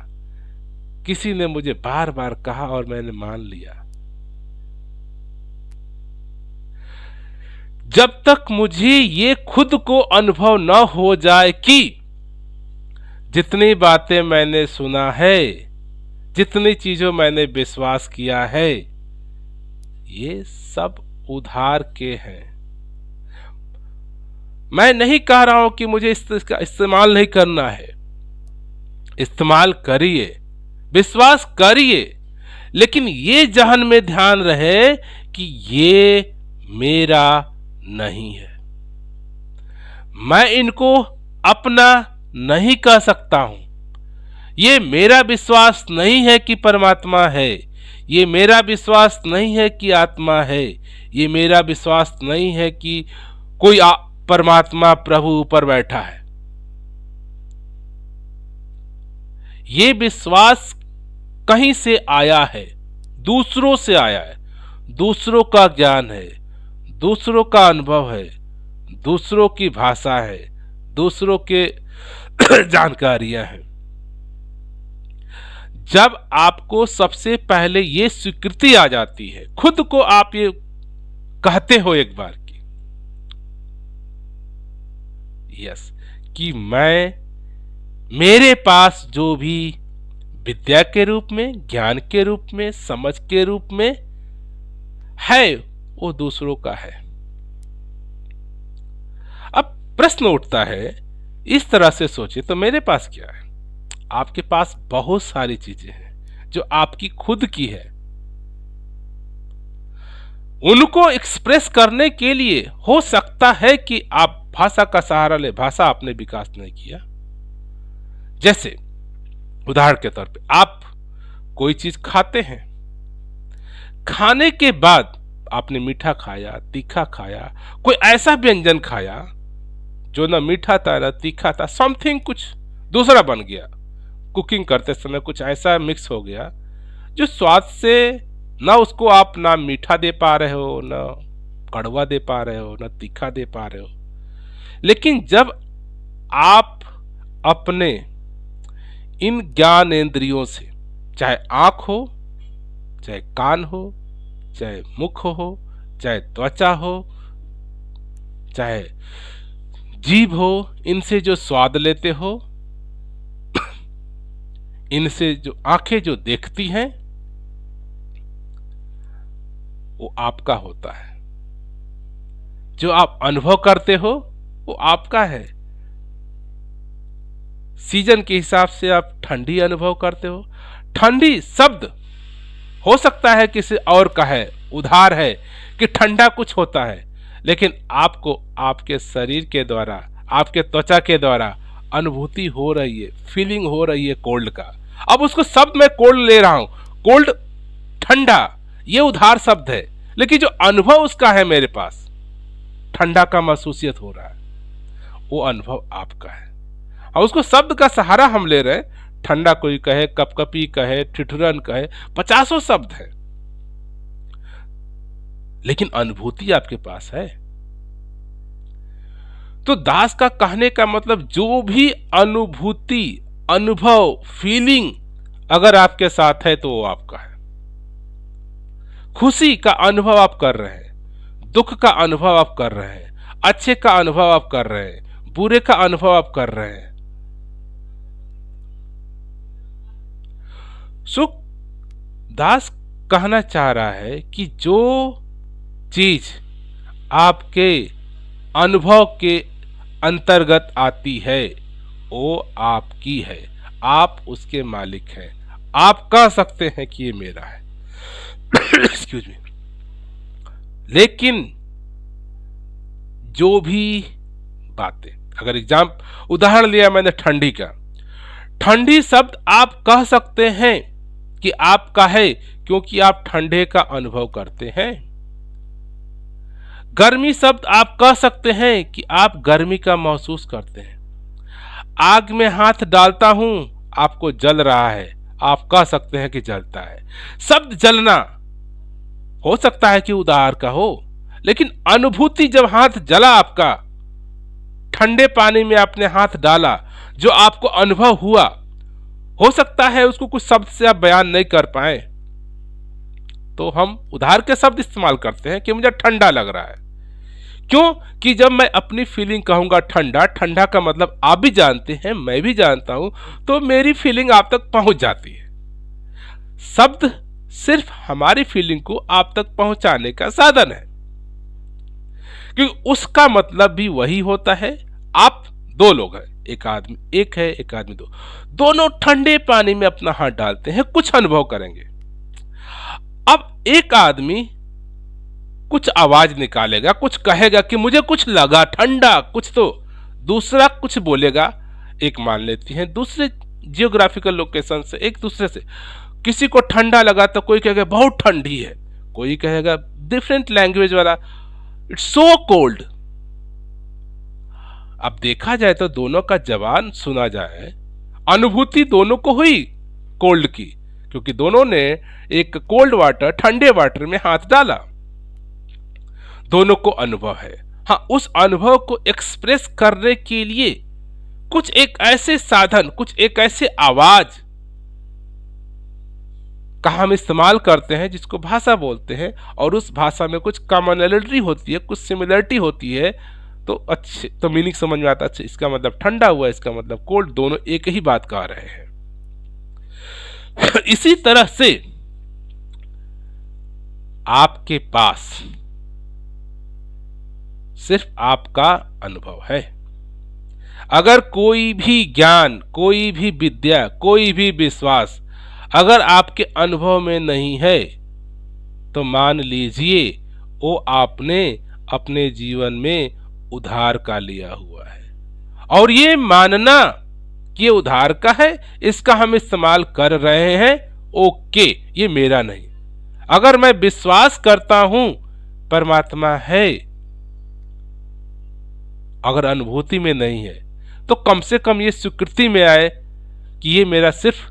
किसी ने मुझे बार बार कहा और मैंने मान लिया। जब तक मुझे ये खुद को अनुभव न हो जाए कि जितनी बातें मैंने सुना है, जितनी चीजों मैंने विश्वास किया है, ये सब उधार के हैं। मैं नहीं कह रहा हूं कि मुझे इसका इस्तेमाल नहीं करना है, इस्तेमाल करिए, विश्वास करिए, लेकिन ये जहन में ध्यान रहे कि ये मेरा नहीं है, मैं इनको अपना नहीं कह सकता हूं। ये मेरा विश्वास नहीं है कि परमात्मा है, ये मेरा विश्वास नहीं है कि आत्मा है, ये मेरा विश्वास नहीं है कि कोई परमात्मा प्रभु ऊपर बैठा है। ये विश्वास कहीं से आया है, दूसरों से आया है, दूसरों का ज्ञान है, दूसरों का अनुभव है, दूसरों की भाषा है, दूसरों के जानकारियां हैं। जब आपको सबसे पहले ये स्वीकृति आ जाती है, खुद को आप ये कहते हो एक बार की यस, कि मेरे पास जो भी विद्या के रूप में, ज्ञान के रूप में, समझ के रूप में है, वो दूसरों का है। अब प्रश्न उठता है, इस तरह से सोचे तो मेरे पास क्या है? आपके पास बहुत सारी चीजें हैं जो आपकी खुद की है। उनको एक्सप्रेस करने के लिए हो सकता है कि आप भाषा का सहारा ले, भाषा आपने विकास नहीं किया। जैसे उदाहरण के तौर पे आप कोई चीज खाते हैं, खाने के बाद आपने मीठा खाया, तीखा खाया, कोई ऐसा व्यंजन खाया जो ना मीठा था ना तीखा था, समथिंग कुछ दूसरा बन गया। कुकिंग करते समय कुछ ऐसा मिक्स हो गया जो स्वाद से ना उसको आप ना मीठा दे पा रहे हो, ना कड़वा दे पा रहे हो, ना तीखा दे पा रहे हो। लेकिन जब आप अपने इन ज्ञानेंद्रियों से, चाहे आंख हो, चाहे कान हो, चाहे मुख हो, चाहे त्वचा हो, चाहे जीभ हो, इनसे जो स्वाद लेते हो, इनसे जो आंखें जो देखती हैं, वो आपका होता है। जो आप अनुभव करते हो वो आपका है। सीजन के हिसाब से आप ठंडी अनुभव करते हो। ठंडी शब्द हो सकता है किसी और का है, उधार है कि ठंडा कुछ होता है, लेकिन आपको आपके शरीर के द्वारा, आपके त्वचा के द्वारा अनुभूति हो रही है, फीलिंग हो रही है कोल्ड का। अब उसको शब्द मैं कोल्ड ले रहा हूं, कोल्ड, ठंडा, ये उधार शब्द है, लेकिन जो अनुभव उसका है मेरे पास, ठंडा का महसूसियत हो रहा है, वो अनुभव आपका है। और उसको शब्द का सहारा हम ले रहे हैं। ठंडा कोई कहे, कपकपी कहे, ठिठुरन कहे, 50 शब्द है, लेकिन अनुभूति आपके पास है। तो दास का कहने का मतलब, जो भी अनुभूति, अनुभव, फीलिंग अगर आपके साथ है तो वो आपका है। खुशी का अनुभव आप कर रहे हैं, दुख का अनुभव आप कर रहे हैं, अच्छे का अनुभव आप कर रहे हैं, बुरे का अनुभव आप कर रहे हैं। सुख दास कहना चाह रहा है कि जो चीज आपके अनुभव के अंतर्गत आती है वो आपकी है, आप उसके मालिक हैं। आप कह सकते हैं कि ये मेरा है एक्सक्यूज मी। लेकिन जो भी बातें, अगर उदाहरण लिया मैंने ठंडी का, ठंडी शब्द आप कह सकते हैं कि आपका है क्योंकि आप ठंडे का अनुभव करते हैं। गर्मी शब्द आप कह सकते हैं कि आप गर्मी का महसूस करते हैं। आग में हाथ डालता हूं, आपको जल रहा है, आप कह सकते हैं कि जलता है। शब्द जलना हो सकता है कि उदाहरण का हो, लेकिन अनुभूति जब हाथ जला आपका, ठंडे पानी में आपने हाथ डाला, जो आपको अनुभव हुआ, हो सकता है उसको कुछ शब्द से आप बयान नहीं कर पाए, तो हम उधार के शब्द इस्तेमाल करते हैं कि मुझे ठंडा लग रहा है। क्यों? कि जब मैं अपनी फीलिंग कहूंगा ठंडा, ठंडा का मतलब आप भी जानते हैं, मैं भी जानता हूं, तो मेरी फीलिंग आप तक पहुंच जाती है। शब्द सिर्फ हमारी फीलिंग को आप तक पहुंचाने का साधन है, क्योंकि उसका मतलब भी वही होता है। आप दो लोग हैं, एक आदमी एक है, एक आदमी दो, दोनों ठंडे पानी में अपना हाथ डालते हैं, कुछ अनुभव करेंगे। अब एक आदमी कुछ आवाज निकालेगा, कुछ कहेगा कि मुझे कुछ लगा ठंडा कुछ, तो दूसरा कुछ बोलेगा। एक मान लेती हैं दूसरे जियोग्राफिकल लोकेशन से, एक दूसरे से किसी को ठंडा लगा तो कोई कहेगा बहुत ठंडी है, कोई कहेगा डिफरेंट लैंग्वेज वाला इट्स सो कोल्ड। अब देखा जाए तो दोनों का जवाब सुना जाए, अनुभूति दोनों को हुई कोल्ड की, क्योंकि दोनों ने एक कोल्ड वाटर ठंडे वाटर में हाथ डाला, दोनों को अनुभव है। हाँ, उस अनुभव को एक्सप्रेस करने के लिए कुछ एक ऐसे साधन, कुछ एक ऐसे आवाज का हम इस्तेमाल करते हैं जिसको भाषा बोलते हैं, और उस भाषा में कुछ कॉमनैलिटी होती है, कुछ सिमिलरिटी होती है, तो अच्छे तो मीनिंग समझ में आता है। अच्छा, इसका मतलब ठंडा हुआ, इसका मतलब कोल्ड, दोनों एक ही बात कह रहे हैं। इसी तरह से आपके पास सिर्फ आपका अनुभव है। अगर कोई भी ज्ञान, कोई भी विद्या, कोई भी विश्वास अगर आपके अनुभव में नहीं है, तो मान लीजिए वो आपने अपने जीवन में उधार का लिया हुआ है, और ये मानना कि ये उधार का है, इसका हम इस्तेमाल कर रहे हैं, ओके, ये मेरा नहीं। अगर मैं विश्वास करता हूं परमात्मा है, अगर अनुभूति में नहीं है, तो कम से कम ये स्वीकृति में आए कि ये मेरा सिर्फ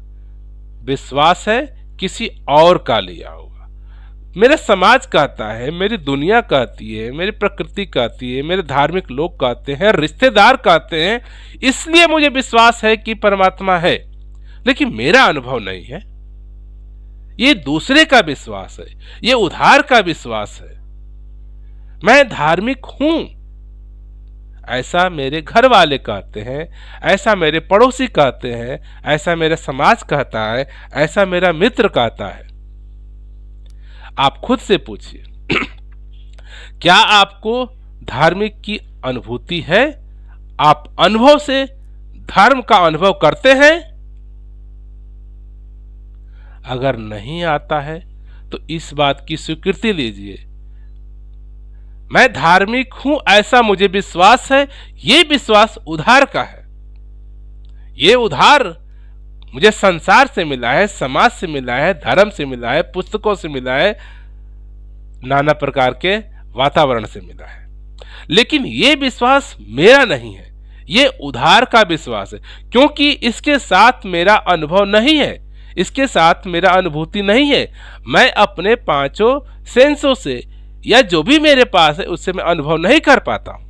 विश्वास है, किसी और का लिया होगा। मेरा समाज कहता है, मेरी दुनिया कहती है, मेरी प्रकृति कहती है, मेरे धार्मिक लोग कहते हैं, रिश्तेदार कहते हैं, इसलिए मुझे विश्वास है कि परमात्मा है, लेकिन मेरा अनुभव नहीं है। ये दूसरे का विश्वास है, ये उधार का विश्वास है। मैं धार्मिक हूं ऐसा मेरे घर वाले कहते हैं, ऐसा मेरे पड़ोसी कहते हैं, ऐसा मेरा समाज कहता है, ऐसा मेरा मित्र कहता है। आप खुद से पूछिए, क्या आपको धार्मिक की अनुभूति है? आप अनुभव से धर्म का अनुभव करते हैं? अगर नहीं आता है तो इस बात की स्वीकृति लीजिए, मैं धार्मिक हूं ऐसा मुझे विश्वास है, ये विश्वास उधार का है। ये उधार मुझे संसार से मिला है, समाज से मिला है, धर्म से मिला है, पुस्तकों से मिला है, नाना प्रकार के वातावरण से मिला है, लेकिन ये विश्वास मेरा नहीं है, ये उधार का विश्वास है, क्योंकि इसके साथ मेरा अनुभव नहीं है, इसके साथ मेरा अनुभूति नहीं है। मैं अपने पांचों सेंसों से या जो भी मेरे पास है उससे मैं अनुभव नहीं कर पाता हूं।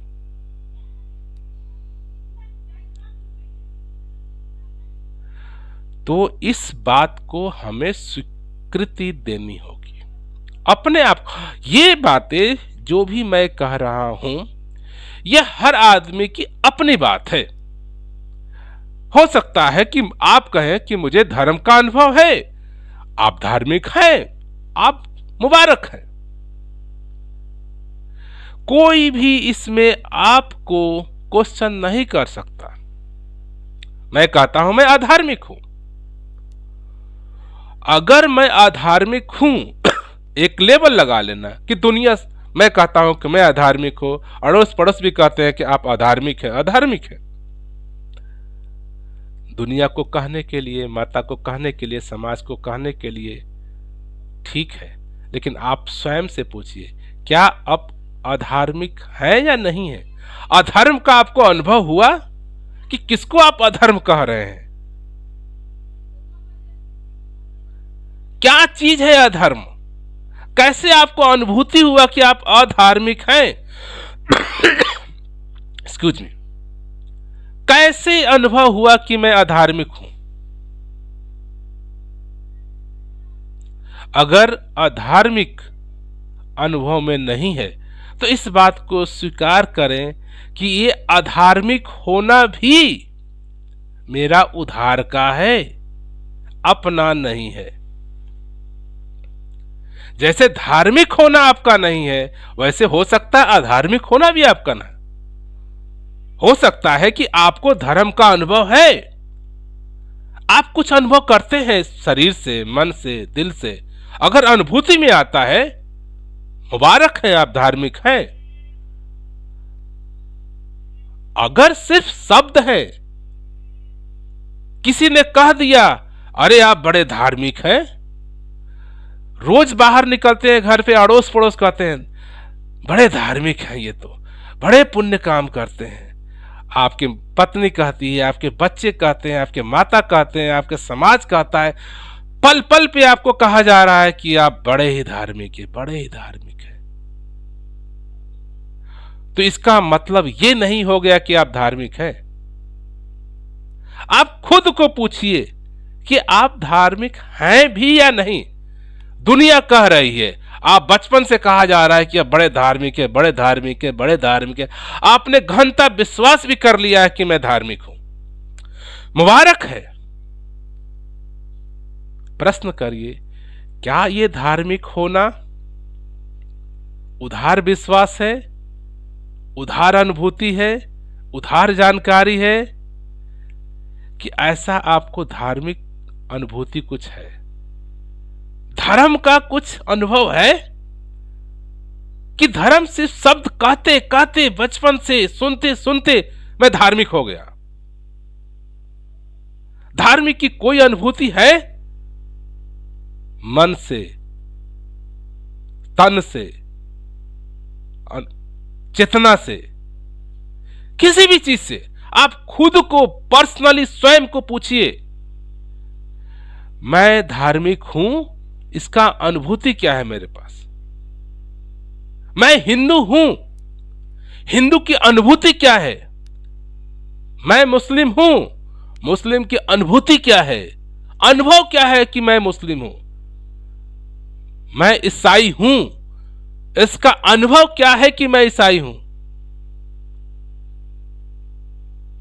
तो इस बात को हमें स्वीकृति देनी होगी अपने आप। ये बातें जो भी मैं कह रहा हूं, यह हर आदमी की अपनी बात है। हो सकता है कि आप कहें कि मुझे धर्म का अनुभव है, आप धार्मिक हैं, आप मुबारक हैं। कोई भी इसमें आपको क्वेश्चन नहीं कर सकता। मैं कहता हूं मैं अधार्मिक हूं, अगर मैं अधार्मिक हूं, एक लेबल लगा लेना कि दुनिया, मैं कहता हूं कि मैं अधार्मिक हूं, अड़ोस पड़ोस भी कहते हैं कि आप अधार्मिक हैं, अधार्मिक हैं। दुनिया को कहने के लिए, माता को कहने के लिए, समाज को कहने के लिए ठीक है, लेकिन आप स्वयं से पूछिए, क्या आप अधार्मिक है या नहीं है? अधर्म का आपको अनुभव हुआ कि किसको आप अधर्म कह रहे हैं? क्या चीज है अधर्म? कैसे आपको अनुभूति हुआ कि आप अधार्मिक हैं? Excuse me. कैसे अनुभव हुआ कि मैं अधार्मिक हूं? अगर अधार्मिक अनुभव में नहीं है तो इस बात को स्वीकार करें कि ये अधार्मिक होना भी मेरा उधार का है, अपना नहीं है। जैसे धार्मिक होना आपका नहीं है, वैसे हो सकता है अधार्मिक होना भी आपका ना। हो सकता है कि आपको धर्म का अनुभव है, आप कुछ अनुभव करते हैं शरीर से, मन से, दिल से। अगर अनुभूति में आता है, मुबारक है, आप धार्मिक हैं। अगर सिर्फ शब्द है, किसी ने कह दिया अरे आप बड़े धार्मिक हैं, रोज बाहर निकलते हैं घर पे, अड़ोस पड़ोस कहते हैं बड़े धार्मिक हैं, ये तो बड़े पुण्य काम करते हैं। आपकी पत्नी कहती है, आपके बच्चे कहते हैं, आपके माता कहते हैं, आपके समाज कहता है, पल पल पे आपको कहा जा रहा है कि आप बड़े ही धार्मिक है, बड़े ही धार्मिक है। तो इसका मतलब ये नहीं हो गया कि आप धार्मिक हैं। आप खुद को पूछिए कि आप धार्मिक हैं भी या नहीं। दुनिया कह रही है, आप बचपन से कहा जा रहा है कि आप बड़े धार्मिक है, बड़े धार्मिक है, बड़े धार्मिक है। आपने घंटा विश्वास भी कर लिया है कि मैं धार्मिक हूं। मुबारक है। प्रश्न करिए, क्या ये धार्मिक होना उधार विश्वास है, उधार अनुभूति है, उधार जानकारी है, कि ऐसा आपको धार्मिक अनुभूति कुछ है, धर्म का कुछ अनुभव है? कि धर्म सिर्फ शब्द कहते कहते, बचपन से सुनते सुनते मैं धार्मिक हो गया? धार्मिक की कोई अनुभूति है? मन से, तन से, चेतना से, किसी भी चीज से आप खुद को पर्सनली स्वयं को पूछिए, मैं धार्मिक हूं, इसका अनुभूति क्या है मेरे पास? मैं हिंदू हूं, हिंदू की अनुभूति क्या है? मैं मुस्लिम हूं, मुस्लिम की अनुभूति क्या है? अनुभव क्या है कि मैं मुस्लिम हूं? मैं ईसाई हूं, इसका अनुभव क्या है कि मैं ईसाई हूं?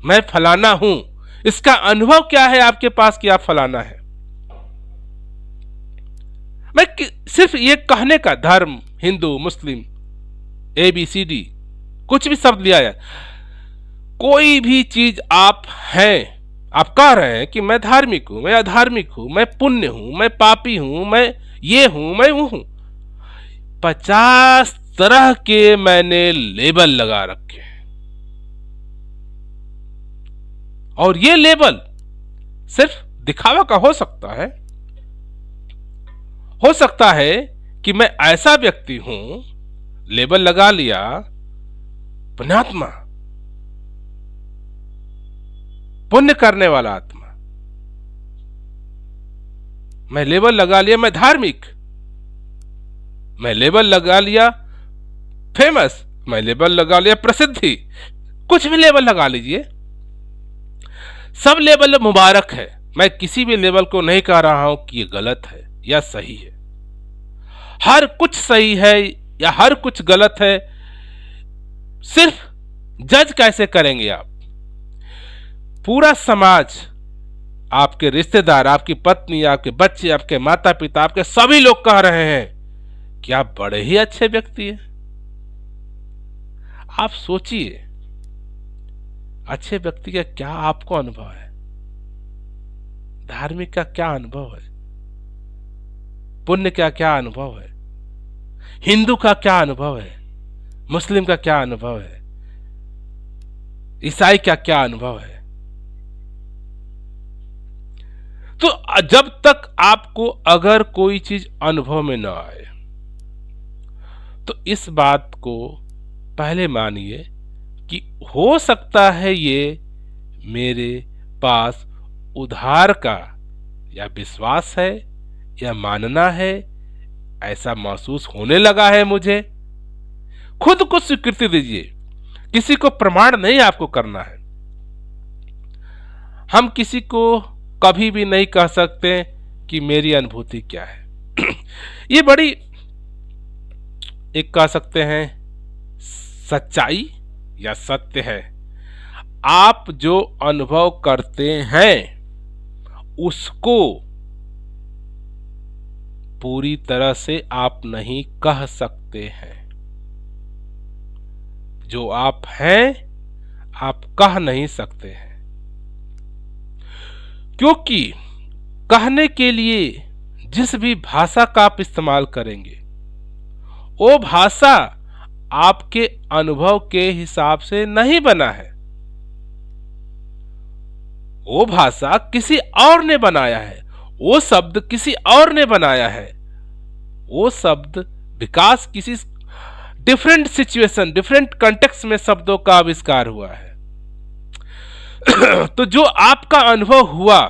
मैं फलाना हूं, इसका अनुभव क्या है आपके पास कि आप फलाना है? मैं सिर्फ ये कहने का, धर्म, हिंदू, मुस्लिम, ABCD, कुछ भी शब्द लिया जाए, कोई भी चीज आप हैं, आप कह रहे हैं कि मैं धार्मिक हूं, मैं अधार्मिक हूं, मैं पुण्य हूं, मैं पापी हूं, मैं ये हूं, मैं वो हूं। 50 तरह के मैंने लेबल लगा रखे हैं, और ये लेबल सिर्फ दिखावा का हो सकता है। हो सकता है कि मैं ऐसा व्यक्ति हूं, लेबल लगा लिया पुण्यात्मा, पुण्य करने वाला आत्मा, मैं लेबल लगा लिया मैं धार्मिक, मैं लेबल लगा लिया फेमस, मैं लेबल लगा लिया प्रसिद्धि, कुछ भी लेबल लगा लीजिए, सब लेबल मुबारक है। मैं किसी भी लेबल को नहीं कह रहा हूं कि ये गलत है या सही है। हर कुछ सही है या हर कुछ गलत है, सिर्फ जज कैसे करेंगे आप? पूरा समाज, आपके रिश्तेदार, आपकी पत्नी, आपके बच्चे, आपके माता पिता, आपके सभी लोग कह रहे हैं कि आप बड़े ही अच्छे व्यक्ति हैं। आप सोचिए, अच्छे व्यक्ति का क्या आपको अनुभव है? धार्मिक का क्या अनुभव है? पुण्य का क्या अनुभव है? हिंदू का क्या अनुभव है? मुस्लिम का क्या अनुभव है? ईसाई का क्या अनुभव है? तो जब तक आपको अगर कोई चीज अनुभव में ना आए, तो इस बात को पहले मानिए कि हो सकता है ये मेरे पास उधार का या विश्वास है या मानना है, ऐसा महसूस होने लगा है मुझे। खुद को स्वीकृति दीजिए, किसी को प्रमाण नहीं आपको करना है। हम किसी को कभी भी नहीं कह सकते कि मेरी अनुभूति क्या है। ये बड़ी एक कह सकते हैं सच्चाई या सत्य है। आप जो अनुभव करते हैं उसको पूरी तरह से आप नहीं कह सकते हैं। जो आप हैं आप कह नहीं सकते हैं, क्योंकि कहने के लिए जिस भी भाषा का आप इस्तेमाल करेंगे वो भाषा आपके अनुभव के हिसाब से नहीं बना है। वो भाषा किसी और ने बनाया है, वो शब्द किसी और ने बनाया है, वो शब्द विकास किसी डिफरेंट सिचुएशन डिफरेंट कंटेक्स्ट में शब्दों का आविष्कार हुआ है। तो जो आपका अनुभव हुआ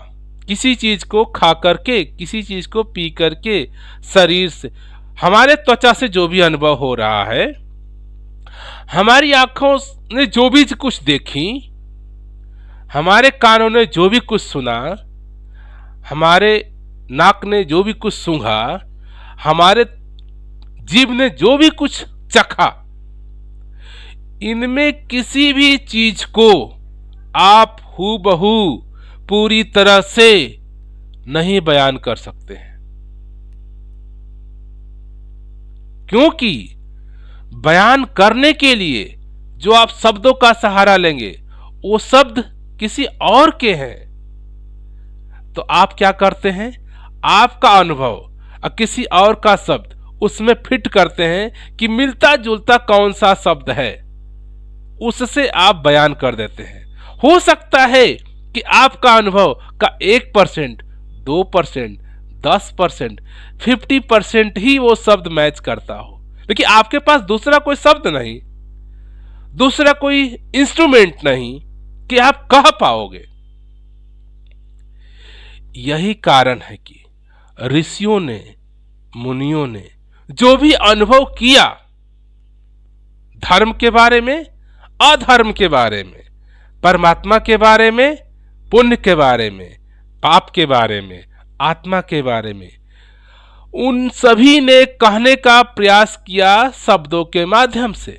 किसी चीज को खा करके, किसी चीज को पी करके, शरीर से, हमारे त्वचा से जो भी अनुभव हो रहा है, हमारी आंखों ने जो भी कुछ देखी, हमारे कानों ने जो भी कुछ सुना, हमारे नाक ने जो भी कुछ सूंघा, हमारे जीभ ने जो भी कुछ चखा, इनमें किसी भी चीज को आप हूबहू पूरी तरह से नहीं बयान कर सकते हैं, क्योंकि बयान करने के लिए जो आप शब्दों का सहारा लेंगे वो शब्द किसी और के हैं। तो आप क्या करते हैं, आपका अनुभव और किसी और का शब्द उसमें फिट करते हैं कि मिलता जुलता कौन सा शब्द है, उससे आप बयान कर देते हैं। हो सकता है कि आपका अनुभव का 1%, 2%, 10%, 50% ही वो शब्द मैच करता हो, लेकिन आपके पास दूसरा कोई शब्द नहीं, दूसरा कोई इंस्ट्रूमेंट नहीं कि आप कह पाओगे। यही कारण है कि ऋषियों ने, मुनियों ने जो भी अनुभव किया, धर्म के बारे में, अधर्म के बारे में, परमात्मा के बारे में, पुण्य के बारे में, पाप के बारे में, आत्मा के बारे में, उन सभी ने कहने का प्रयास किया शब्दों के माध्यम से।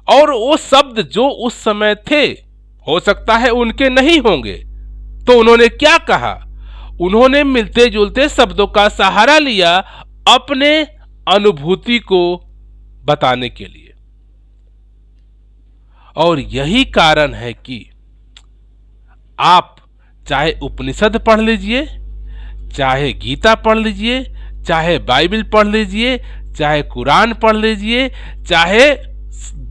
और वो शब्द जो उस समय थे, हो सकता है उनके नहीं होंगे, तो उन्होंने क्या कहा, उन्होंने मिलते जुलते शब्दों का सहारा लिया अपने अनुभूति को बताने के लिए। और यही कारण है कि आप चाहे उपनिषद पढ़ लीजिए, चाहे गीता पढ़ लीजिए, चाहे बाइबल पढ़ लीजिए, चाहे कुरान पढ़ लीजिए, चाहे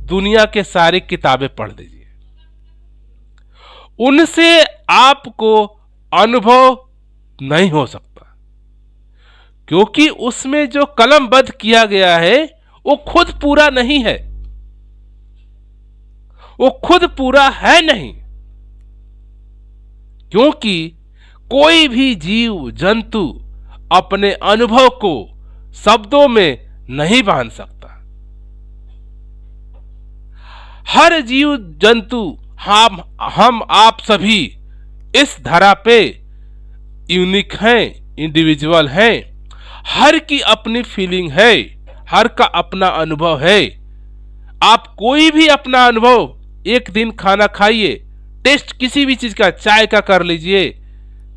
दुनिया के सारी किताबें पढ़ लीजिए, उनसे आपको अनुभव नहीं हो सकता, क्योंकि उसमें जो कलमबद्ध किया गया है वो खुद पूरा नहीं है, वो खुद पूरा है नहीं। क्योंकि कोई भी जीव जंतु अपने अनुभव को शब्दों में नहीं बांध सकता। हर जीव जंतु, हम आप सभी इस धरा पे यूनिक हैं, इंडिविजुअल हैं, हर की अपनी फीलिंग है, हर का अपना अनुभव है। आप कोई भी अपना अनुभव, एक दिन खाना खाइए, टेस्ट किसी भी चीज का, चाय का कर लीजिए,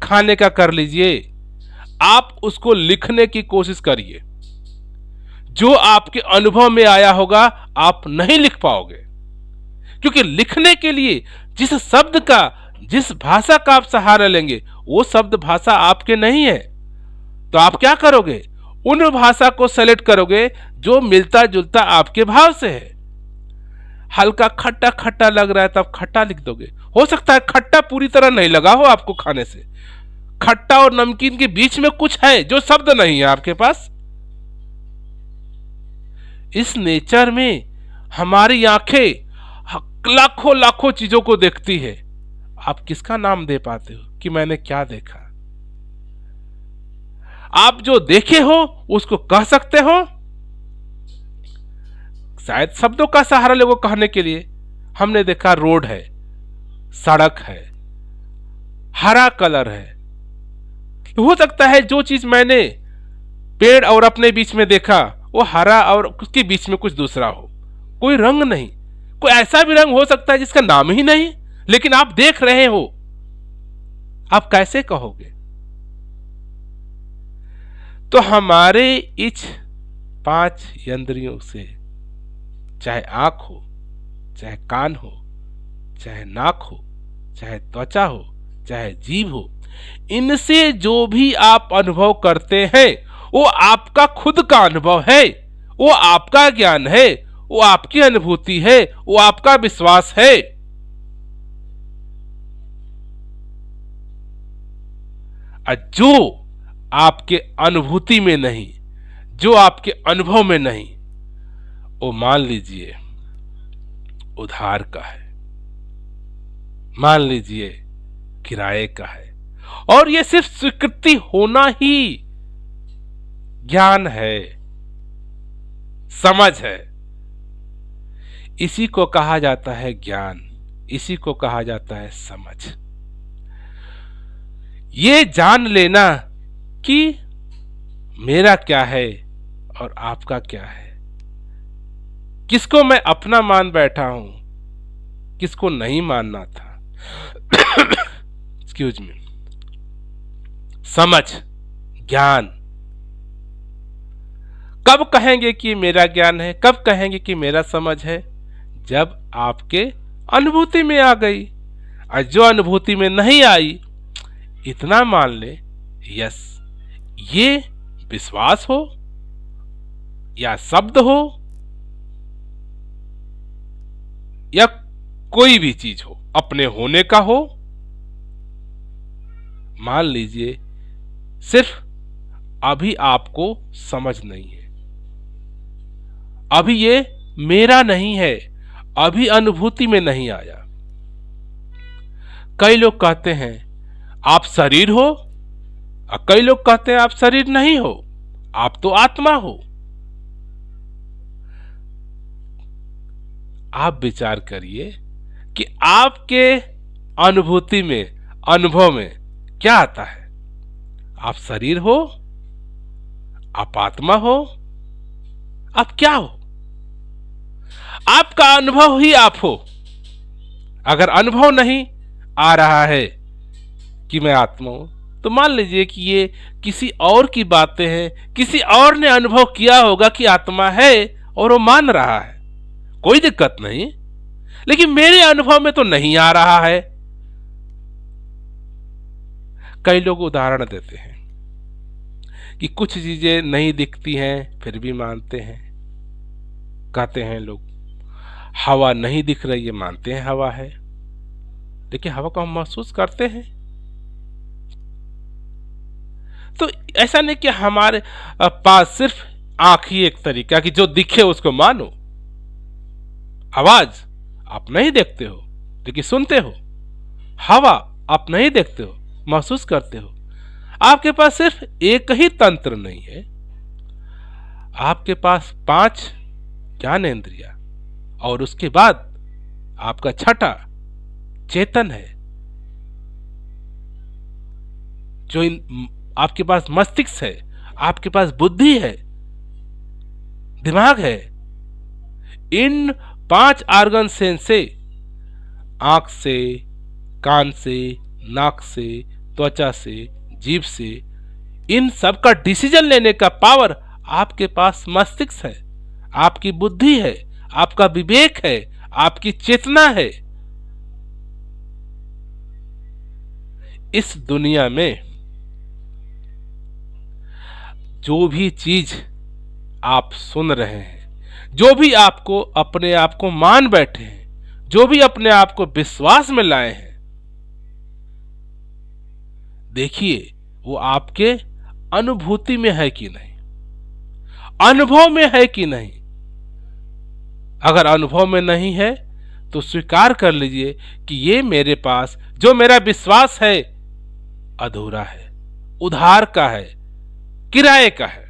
खाने का कर लीजिए, आप उसको लिखने की कोशिश करिए। जो आपके अनुभव में आया होगा आप नहीं लिख पाओगे, क्योंकि लिखने के लिए जिस शब्द का, जिस भाषा का आप सहारा लेंगे वो शब्द भाषा आपके नहीं है। तो आप क्या करोगे, उन भाषा को सेलेक्ट करोगे जो मिलता जुलता आपके भाव से है। हल्का खट्टा खट्टा लग रहा है तब खट्टा लिख दोगे, हो सकता है खट्टा पूरी तरह नहीं लगा हो आपको खाने से, खट्टा और नमकीन के बीच में कुछ है जो शब्द नहीं है आपके पास। इस नेचर में हमारी आंखें लाखों लाखों चीजों को देखती है, आप किसका नाम दे पाते हो कि मैंने क्या देखा? आप जो देखे हो उसको कह सकते हो? शायद शब्दों का सहारा लोगों कहने के लिए। हमने देखा रोड है, सड़क है, हरा कलर है। हो सकता है जो चीज मैंने पेड़ और अपने बीच में देखा वो हरा और उसके बीच में कुछ दूसरा हो, कोई रंग नहीं। कोई ऐसा भी रंग हो सकता है जिसका नाम ही नहीं, लेकिन आप देख रहे हो। आप कैसे कहोगे? तो हमारे इस 5 इंद्रियों से, चाहे आंख हो, चाहे कान हो, चाहे नाक हो, चाहे त्वचा हो, चाहे जीभ हो, इनसे जो भी आप अनुभव करते हैं वो आपका खुद का अनुभव है, वो आपका ज्ञान है, वो आपकी अनुभूति है, वो आपका विश्वास है। जो आपके अनुभूति में नहीं, जो आपके अनुभव में नहीं, वो मान लीजिए उधार का है, मान लीजिए किराए का है, और ये सिर्फ स्वीकृति होना ही ज्ञान है, समझ है। इसी को कहा जाता है ज्ञान, इसी को कहा जाता है समझ। ये जान लेना कि मेरा क्या है और आपका क्या है, किसको मैं अपना मान बैठा हूं, किसको नहीं मानना था। Excuse me. समझ, ज्ञान। कब कहेंगे कि मेरा ज्ञान है, कब कहेंगे कि मेरा समझ है? जब आपके अनुभूति में आ गई। और जो अनुभूति में नहीं आई, इतना मान ले, यस, ये विश्वास हो या शब्द हो या कोई भी चीज हो, अपने होने का हो, मान लीजिए सिर्फ अभी आपको समझ नहीं है, अभी ये मेरा नहीं है, अभी अनुभूति में नहीं आया। कई लोग कहते हैं आप शरीर हो, और कई लोग कहते हैं आप शरीर नहीं हो, आप तो आत्मा हो। आप विचार करिए कि आपके अनुभूति में, अनुभव में क्या आता है? आप शरीर हो, आप आत्मा हो, आप क्या हो? आपका अनुभव ही आप हो। अगर अनुभव नहीं आ रहा है कि मैं आत्मा हूं, तो मान लीजिए कि ये किसी और की बातें हैं, किसी और ने अनुभव किया होगा कि आत्मा है और वो मान रहा है, कोई दिक्कत नहीं। लेकिन मेरे अनुभव में तो नहीं आ रहा है। कई लोग उदाहरण देते हैं कि कुछ चीजें नहीं दिखती हैं फिर भी मानते हैं। कहते हैं लोग हवा नहीं दिख रही है, मानते हैं हवा है, लेकिन हवा को हम महसूस करते हैं। तो ऐसा नहीं कि हमारे पास सिर्फ आंख ही एक तरीका कि जो दिखे उसको मानो। आवाज आप नहीं देखते हो लेकिन सुनते हो, हवा आप नहीं देखते हो, महसूस करते हो। आपके पास सिर्फ एक ही तंत्र नहीं है, आपके पास 5 ज्ञानेंद्रिया, और उसके बाद आपका छठा चेतन है, जो आपके पास मस्तिष्क है, आपके पास बुद्धि है, दिमाग है। इन 5 ऑर्गन सेंस से, आंख से, कान से, नाक से, त्वचा से, जीभ से, इन सब का डिसीजन लेने का पावर आपके पास मस्तिष्क है, आपकी बुद्धि है, आपका विवेक है, आपकी चेतना है। इस दुनिया में जो भी चीज आप सुन रहे हैं, जो भी आपको अपने आप को मान बैठे हैं, जो भी अपने आप को विश्वास में लाए हैं, देखिए वो आपके अनुभूति में है कि नहीं, अनुभव में है कि नहीं। अगर अनुभव में नहीं है तो स्वीकार कर लीजिए कि ये मेरे पास जो मेरा विश्वास है अधूरा है, उधार का है, किराए का है।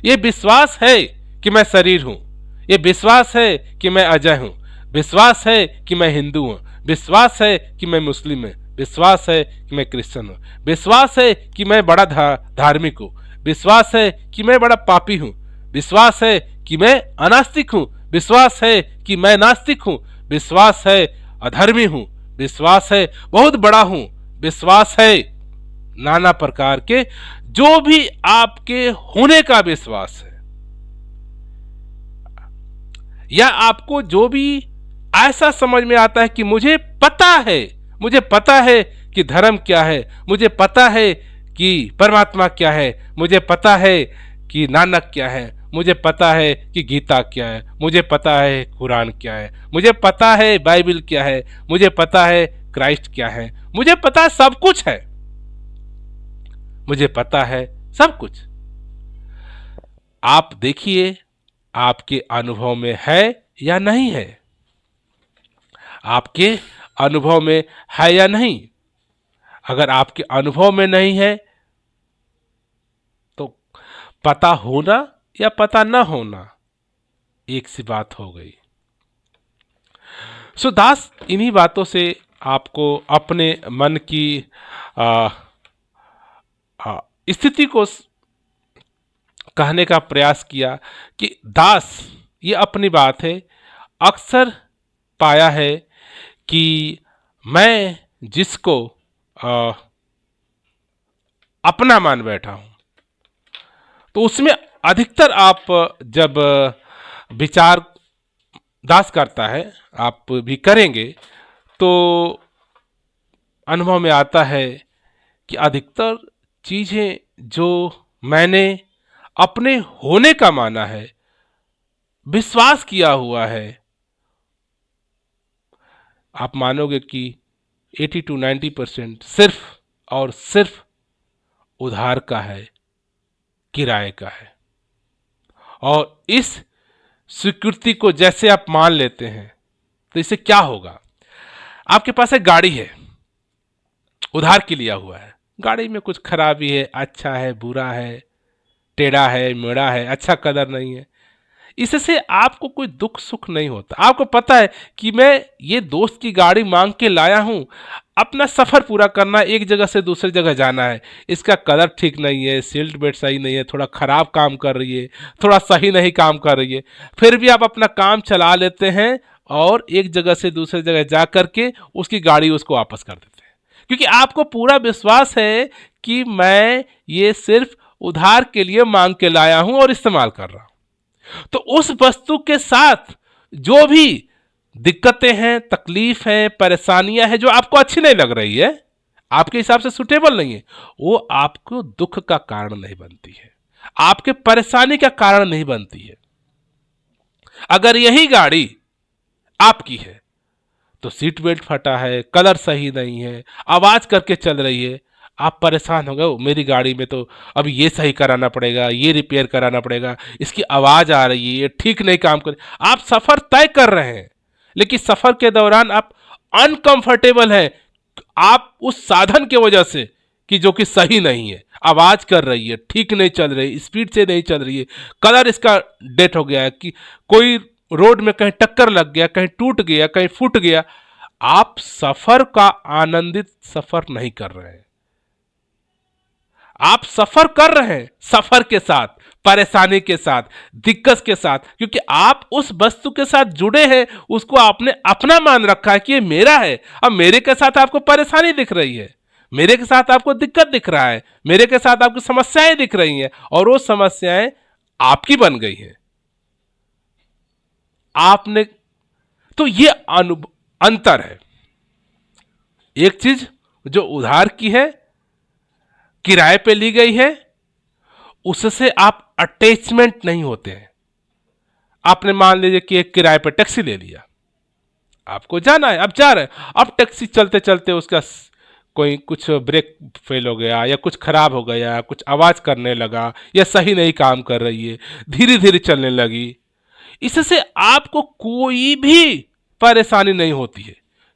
ये विश्वास है कि मैं शरीर हूं, ये विश्वास है कि मैं अजय हूं, विश्वास है कि मैं हिंदू हूं, विश्वास है कि मैं मुस्लिम हूं, विश्वास है कि मैं क्रिश्चियन हूँ, विश्वास है कि मैं बड़ा धार्मिक हूँ, विश्वास है कि मैं बड़ा पापी हूँ, विश्वास है कि मैं अनास्तिक हूँ, विश्वास है कि मैं नास्तिक हूँ, विश्वास है अधर्मी हूँ, विश्वास है बहुत बड़ा हूँ, विश्वास है नाना प्रकार के जो भी आपके होने का विश्वास है, या आपको जो भी ऐसा समझ में आता है कि मुझे पता है कि धर्म क्या है, मुझे पता है कि परमात्मा क्या है, मुझे पता है कि नानक क्या है, मुझे पता है कि गीता क्या है, मुझे पता है कुरान क्या है, मुझे पता है बाइबल क्या है, मुझे पता है क्राइस्ट क्या है, मुझे पता है सब कुछ है, मुझे पता है सब कुछ। आप देखिए आपके अनुभव में है या नहीं है, आपके अनुभव में है या नहीं। अगर आपके अनुभव में नहीं है तो पता होना या पता न होना एक सी बात हो गई। सो दास इन्हीं बातों से आपको अपने मन की स्थिति को कहने का प्रयास किया कि दास ये अपनी बात है, अक्सर पाया है कि मैं जिसको अपना मान बैठा हूं तो उसमें अधिकतर आप जब विचार दास करता है, आप भी करेंगे तो अनुभव में आता है कि अधिकतर चीजें जो मैंने अपने होने का माना है, विश्वास किया हुआ है, आप मानोगे कि 80 to 90% सिर्फ और सिर्फ उधार का है, किराए का है। और इस स्वीकृति को जैसे आप मान लेते हैं तो इससे क्या होगा, आपके पास एक गाड़ी है, उधार के लिया हुआ है, गाड़ी में कुछ खराबी है, अच्छा है, बुरा है, टेढ़ा है, मेढ़ा है, अच्छा कलर नहीं है, इससे आपको कोई दुख सुख नहीं होता। आपको पता है कि मैं ये दोस्त की गाड़ी मांग के लाया हूं, अपना सफर पूरा करना, एक जगह से दूसरी जगह जाना है, इसका कलर ठीक नहीं है, सीट बेल्ट सही नहीं है, थोड़ा खराब काम कर रही है, थोड़ा सही नहीं काम कर रही है, फिर भी आप अपना काम चला लेते हैं और एक जगह से दूसरी जगह जा करके उसकी गाड़ी उसको वापस कर देते हैं, क्योंकि आपको पूरा विश्वास है कि मैं ये सिर्फ उधार के लिए मांग के लाया हूं और इस्तेमाल कर रहा हूं। तो उस वस्तु के साथ जो भी दिक्कतें हैं, तकलीफ है, परेशानियां हैं जो आपको अच्छी नहीं लग रही है, आपके हिसाब से सुटेबल नहीं है, वो आपको दुख का कारण नहीं बनती है, आपके परेशानी का कारण नहीं बनती है। अगर यही गाड़ी आपकी है तो सीट बेल्ट फटा है, कलर सही नहीं है, आवाज करके चल रही है, आप परेशान हो गए, मेरी गाड़ी में तो अब ये सही कराना पड़ेगा, ये रिपेयर कराना पड़ेगा, इसकी आवाज आ रही है, ये ठीक नहीं काम कर, आप सफर तय कर रहे हैं लेकिन सफर के दौरान आप अनकंफर्टेबल हैं, आप उस साधन की वजह से कि जो कि सही नहीं है, आवाज कर रही है, ठीक नहीं चल रही, स्पीड से नहीं चल रही है, कलर इसका डेट हो गया है, कि कोई रोड में कहीं टक्कर लग गया, कहीं टूट गया, कहीं फूट गया, आप सफर का आनंदित सफर नहीं कर रहे हैं। आप सफर कर रहे हैं सफर के साथ, परेशानी के साथ, दिक्कत के साथ, क्योंकि आप उस वस्तु के साथ जुड़े हैं, उसको आपने अपना मान रखा है कि ये मेरा है। अब मेरे के साथ आपको परेशानी दिख रही है, मेरे के साथ आपको दिक्कत दिख रहा है, मेरे के साथ आपको समस्याएं दिख रही हैं और वो समस्याएं आपकी बन गई हैं। आपने तो ये अंतर है, एक चीज जो उधार की है, किराए पे ली गई है, उससे आप अटैचमेंट नहीं होते हैं। आपने मान लीजिए कि एक किराए पे टैक्सी ले लिया, आपको जाना है, अब जा रहे हैं, अब टैक्सी चलते चलते उसका कोई कुछ ब्रेक फेल हो गया या कुछ खराब हो गया, कुछ आवाज करने लगा या सही नहीं काम कर रही है, धीरे धीरे चलने लगी, इससे आपको कोई भी परेशानी नहीं होती है,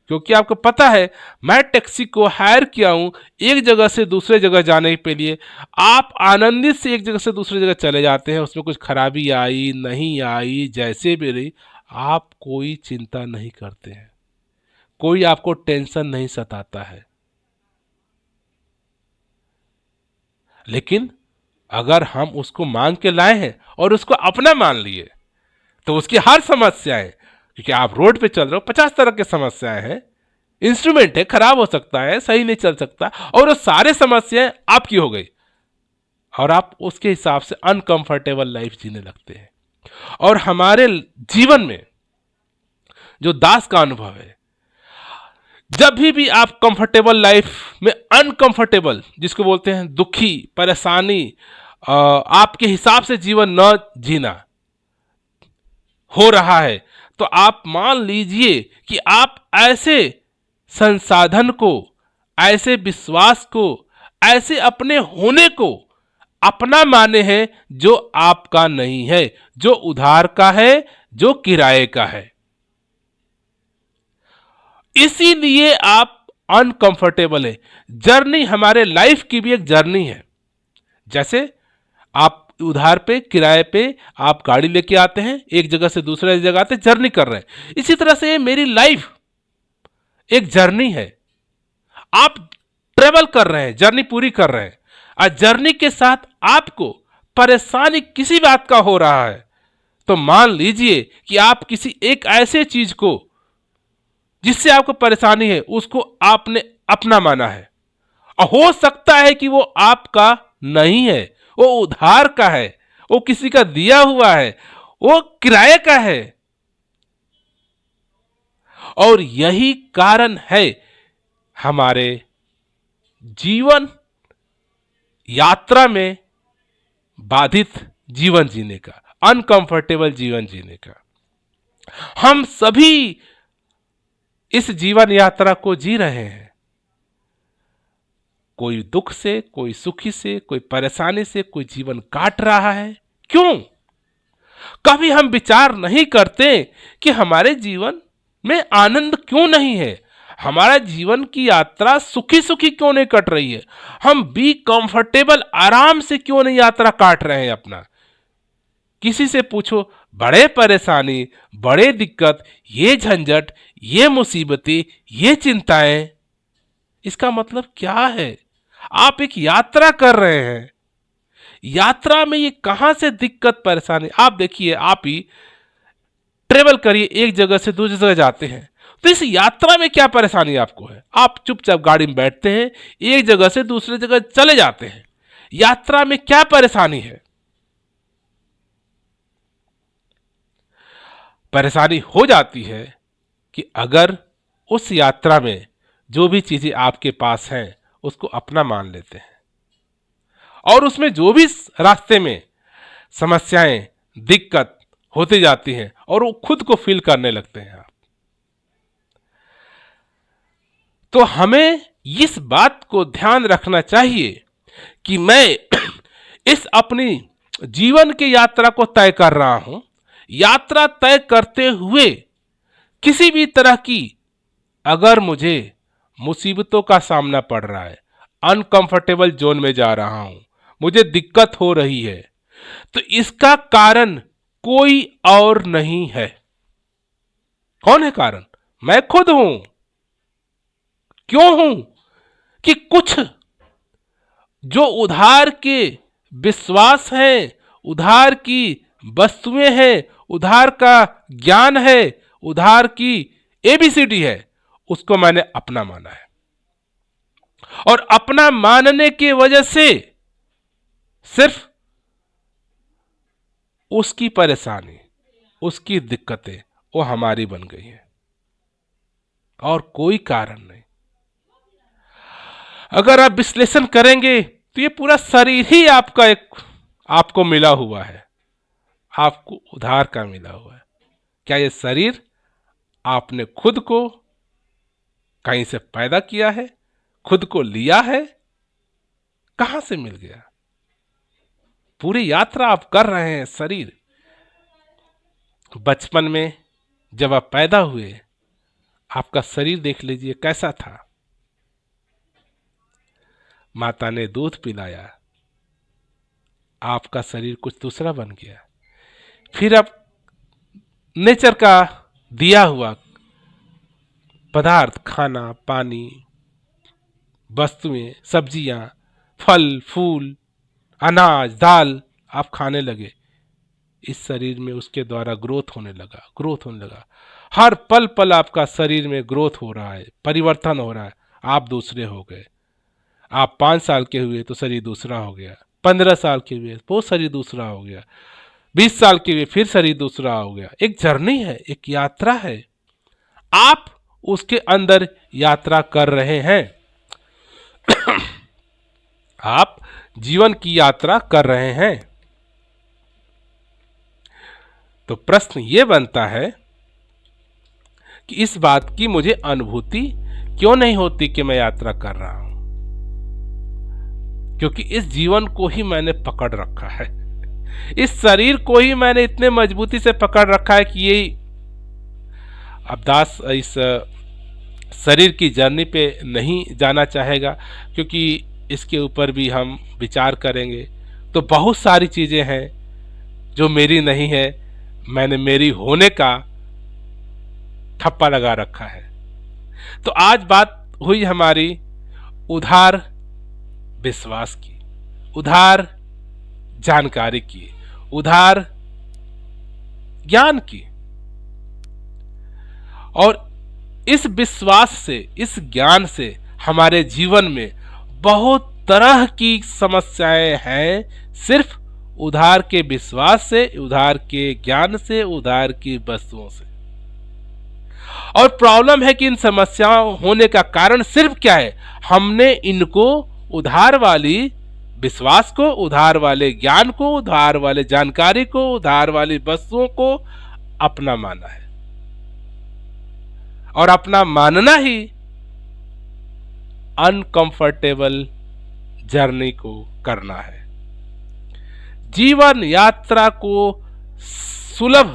क्योंकि आपको पता है मैं टैक्सी को हायर किया हूं एक जगह से दूसरे जगह जाने के लिए। आप आनंदित से एक जगह से दूसरी जगह चले जाते हैं, उसमें कुछ खराबी आई नहीं आई, जैसे भी रही, आप कोई चिंता नहीं करते हैं, कोई आपको टेंशन नहीं सताता है, लेकिन अगर हम उसको मांग के लाए हैं और उसको अपना मान लिए, तो उसकी हर समस्याएं, क्योंकि आप रोड पे चल रहे हो, 50 तरह की समस्याएं हैं, इंस्ट्रूमेंट है, खराब हो सकता है, सही नहीं चल सकता, और वो सारे समस्याएं आपकी हो गई और आप उसके हिसाब से अनकंफर्टेबल लाइफ जीने लगते हैं। और हमारे जीवन में जो दास का अनुभव है, जब भी आप कंफर्टेबल लाइफ में अनकंफर्टेबल, जिसको बोलते हैं दुखी, परेशानी, आपके हिसाब से जीवन न जीना हो रहा है, तो आप मान लीजिए कि आप ऐसे संसाधन को, ऐसे विश्वास को, ऐसे अपने होने को अपना माने हैं जो आपका नहीं है, जो उधार का है, जो किराए का है। इसीलिए आप अनकंफर्टेबल है। जर्नी, हमारे लाइफ की भी एक जर्नी है। जैसे आप उधार पे, किराए पे आप गाड़ी लेके आते हैं, एक जगह से दूसरे जगह आते हैं, जर्नी कर रहे हैं। इसी तरह से मेरी लाइफ एक जर्नी है। आप ट्रेवल कर रहे हैं, जर्नी पूरी कर रहे हैं, और जर्नी के साथ आपको परेशानी किसी बात का हो रहा है, तो मान लीजिए कि आप किसी एक ऐसे चीज को जिससे आपको परेशानी है, उसको आपने अपना माना है, और हो सकता है कि वो आपका नहीं है, वो उधार का है, वो किसी का दिया हुआ है, वो किराए का है। और यही कारण है हमारे जीवन यात्रा में बाधित जीवन जीने का, अनकंफर्टेबल जीवन जीने का। हम सभी इस जीवन यात्रा को जी रहे हैं, कोई दुख से, कोई सुखी से, कोई परेशानी से, कोई जीवन काट रहा है। क्यों? कभी हम विचार नहीं करते कि हमारे जीवन में आनंद क्यों नहीं है, हमारा जीवन की यात्रा सुखी सुखी क्यों नहीं कट रही है, हम बी कंफर्टेबल, आराम से क्यों नहीं यात्रा काट रहे हैं अपना। किसी से पूछो, बड़े परेशानी, बड़े दिक्कत, ये झंझट, ये मुसीबतें, ये चिंताएं, इसका मतलब क्या है? आप एक यात्रा कर रहे हैं, यात्रा में ये कहां से दिक्कत परेशानी? आप देखिए, आप ही ट्रेवल करिए, एक जगह से दूसरी जगह जाते हैं, तो इस यात्रा में क्या परेशानी आपको है? आप चुपचाप गाड़ी में बैठते हैं, एक जगह से दूसरी जगह चले जाते हैं, यात्रा में क्या परेशानी है? परेशानी हो जाती है कि अगर उस यात्रा में जो भी चीजें आपके पास हैं उसको अपना मान लेते हैं, और उसमें जो भी रास्ते में समस्याएं, दिक्कत होती जाती हैं, और वो खुद को फील करने लगते हैं आप। तो हमें इस बात को ध्यान रखना चाहिए कि मैं इस अपनी जीवन की यात्रा को तय कर रहा हूं। यात्रा तय करते हुए किसी भी तरह की अगर मुझे मुसीबतों का सामना पड़ रहा है, अनकंफर्टेबल जोन में जा रहा हूं, मुझे दिक्कत हो रही है, तो इसका कारण कोई और नहीं है। कौन है कारण? मैं खुद हूं। क्यों हूं? कि कुछ जो उधार के विश्वास हैं, उधार की वस्तुएं हैं, उधार का ज्ञान है, उधार की एबीसीडी है, उसको मैंने अपना माना है, और अपना मानने की वजह से सिर्फ उसकी परेशानी, उसकी दिक्कतें वो हमारी बन गई हैं, और कोई कारण नहीं। अगर आप विश्लेषण करेंगे तो ये पूरा शरीर ही आपका एक, आपको मिला हुआ है, आपको उधार का मिला हुआ है। क्या ये शरीर आपने खुद को कहीं से पैदा किया है, खुद को लिया है? कहां से मिल गया? पूरी यात्रा आप कर रहे हैं। शरीर, बचपन में जब आप पैदा हुए, आपका शरीर देख लीजिए कैसा था। माता ने दूध पिलाया, आपका शरीर कुछ दूसरा बन गया। फिर आप नेचर का दिया हुआ पदार्थ, खाना, पानी, वस्तुएं, सब्जियां, फल फूल, अनाज दाल आप खाने लगे, इस शरीर में उसके द्वारा ग्रोथ होने लगा, ग्रोथ होने लगा। हर पल पल आपका शरीर में ग्रोथ हो रहा है, परिवर्तन हो रहा है। आप दूसरे हो गए। आप 5 साल के हुए तो शरीर दूसरा हो गया, 15 साल के हुए वो शरीर दूसरा हो गया, 20 साल के हुए फिर शरीर दूसरा हो गया। एक जर्नी है, एक यात्रा है, आप उसके अंदर यात्रा कर रहे हैं। आप जीवन की यात्रा कर रहे हैं। तो प्रश्न ये बनता है कि इस बात की मुझे अनुभूति क्यों नहीं होती कि मैं यात्रा कर रहा हूं? क्योंकि इस जीवन को ही मैंने पकड़ रखा है, इस शरीर को ही मैंने इतने मजबूती से पकड़ रखा है कि ये अब दास इस शरीर की जर्नी पे नहीं जाना चाहेगा, क्योंकि इसके ऊपर भी हम विचार करेंगे तो बहुत सारी चीजें हैं जो मेरी नहीं है, मैंने मेरी होने का ठप्पा लगा रखा है। तो आज बात हुई हमारी उधार विश्वास की, उधार जानकारी की, उधार ज्ञान की। और इस विश्वास से, इस ज्ञान से हमारे जीवन में बहुत तरह की समस्याएं हैं, सिर्फ उधार के विश्वास से, उधार के ज्ञान से, उधार की वस्तुओं से। और प्रॉब्लम है कि इन समस्याओं होने का कारण सिर्फ क्या है? हमने इनको, उधार वाली विश्वास को, उधार वाले ज्ञान को, उधार वाले जानकारी को, उधार वाली वस्तुओं को अपना माना है। और अपना मानना ही अनकंफर्टेबल जर्नी को करना है। जीवन यात्रा को सुलभ,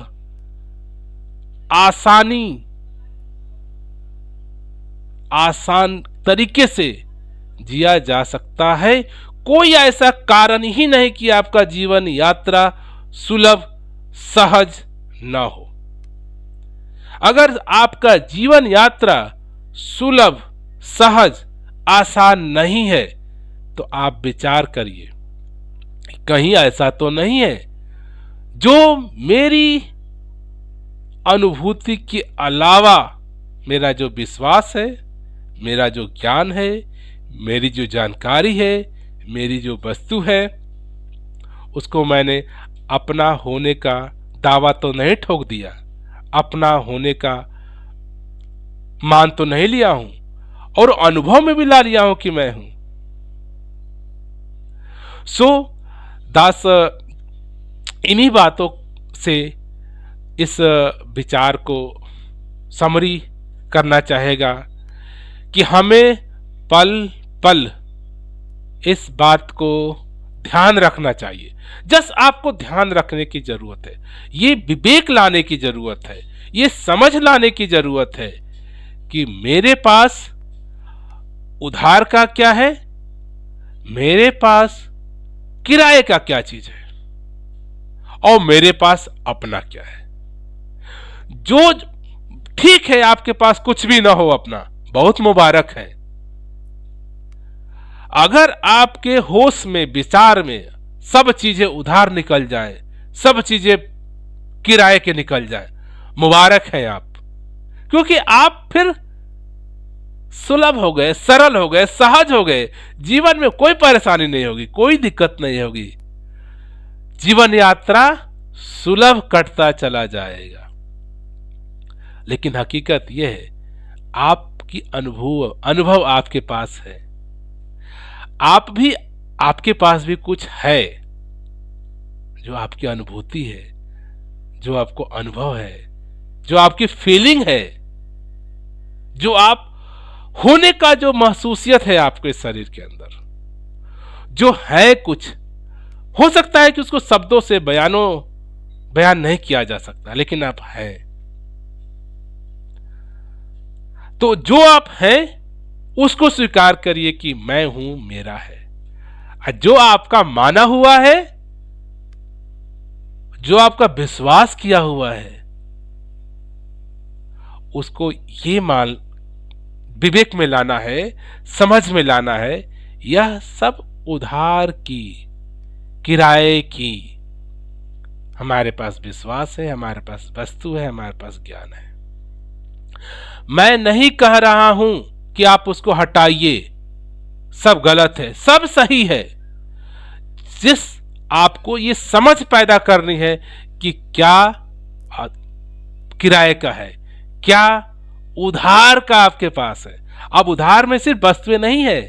आसान तरीके से जिया जा सकता है। कोई ऐसा कारण ही नहीं कि आपका जीवन यात्रा सुलभ, सहज न हो। अगर आपका जीवन यात्रा सुलभ, सहज, आसान नहीं है तो आप विचार करिए, कहीं ऐसा तो नहीं है जो मेरी अनुभूति के अलावा मेरा जो विश्वास है, मेरा जो ज्ञान है, मेरी जो जानकारी है, मेरी जो वस्तु है, उसको मैंने अपना होने का दावा तो नहीं ठोक दिया, अपना होने का मान तो नहीं लिया हूं, और अनुभव में भी ला लिया हूं कि मैं हूं। सो दास इन्हीं बातों से इस विचार को समरी करना चाहेगा कि हमें पल पल इस बात को ध्यान रखना चाहिए। जस्ट आपको ध्यान रखने की जरूरत है, ये विवेक लाने की जरूरत है, ये समझ लाने की जरूरत है कि मेरे पास उधार का क्या है, मेरे पास किराए का क्या चीज है, और मेरे पास अपना क्या है। जो ठीक है, आपके पास कुछ भी ना हो अपना, बहुत मुबारक है। अगर आपके होश में, विचार में सब चीजें उधार निकल जाए, सब चीजें किराए के निकल जाए, मुबारक है आप, क्योंकि आप फिर सुलभ हो गए, सरल हो गए, सहज हो गए। जीवन में कोई परेशानी नहीं होगी, कोई दिक्कत नहीं होगी, जीवन यात्रा सुलभ कटता चला जाएगा। लेकिन हकीकत यह है, आपकी अनुभव आपके पास है, आपके पास भी कुछ है जो आपकी अनुभूति है, जो आपको अनुभव है, जो आपकी फीलिंग है, जो आप होने का जो महसूसियत है आपके शरीर के अंदर, जो है कुछ। हो सकता है कि उसको शब्दों से बयान नहीं किया जा सकता, लेकिन आप हैं। तो जो आप हैं उसको स्वीकार करिए कि मैं हूं, मेरा है। जो आपका माना हुआ है, जो आपका विश्वास किया हुआ है, उसको ये मान विवेक में लाना है, समझ में लाना है, यह सब उधार की किराए की। हमारे पास विश्वास है, हमारे पास वस्तु है, हमारे पास ज्ञान है। मैं नहीं कह रहा हूं कि आप उसको हटाइए, सब गलत है, सब सही है। जिस आपको ये समझ पैदा करनी है कि क्या किराए का है, क्या उधार का आपके पास है। अब उधार में सिर्फ वस्तुएं नहीं है,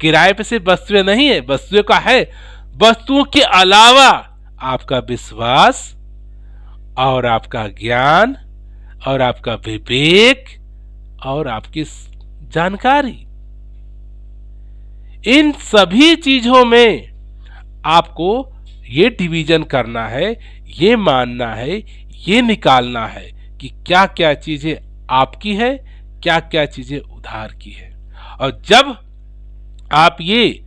किराए पे सिर्फ वस्तुएं नहीं है, वस्तुएं का है, वस्तुओं के अलावा आपका विश्वास और आपका ज्ञान और आपका विवेक और आपकी जानकारी, इन सभी चीजों में आपको ये डिवीजन करना है, ये मानना है, ये निकालना है कि क्या क्या चीजें आपकी है, क्या क्या चीजें उधार की है। और जब आप ये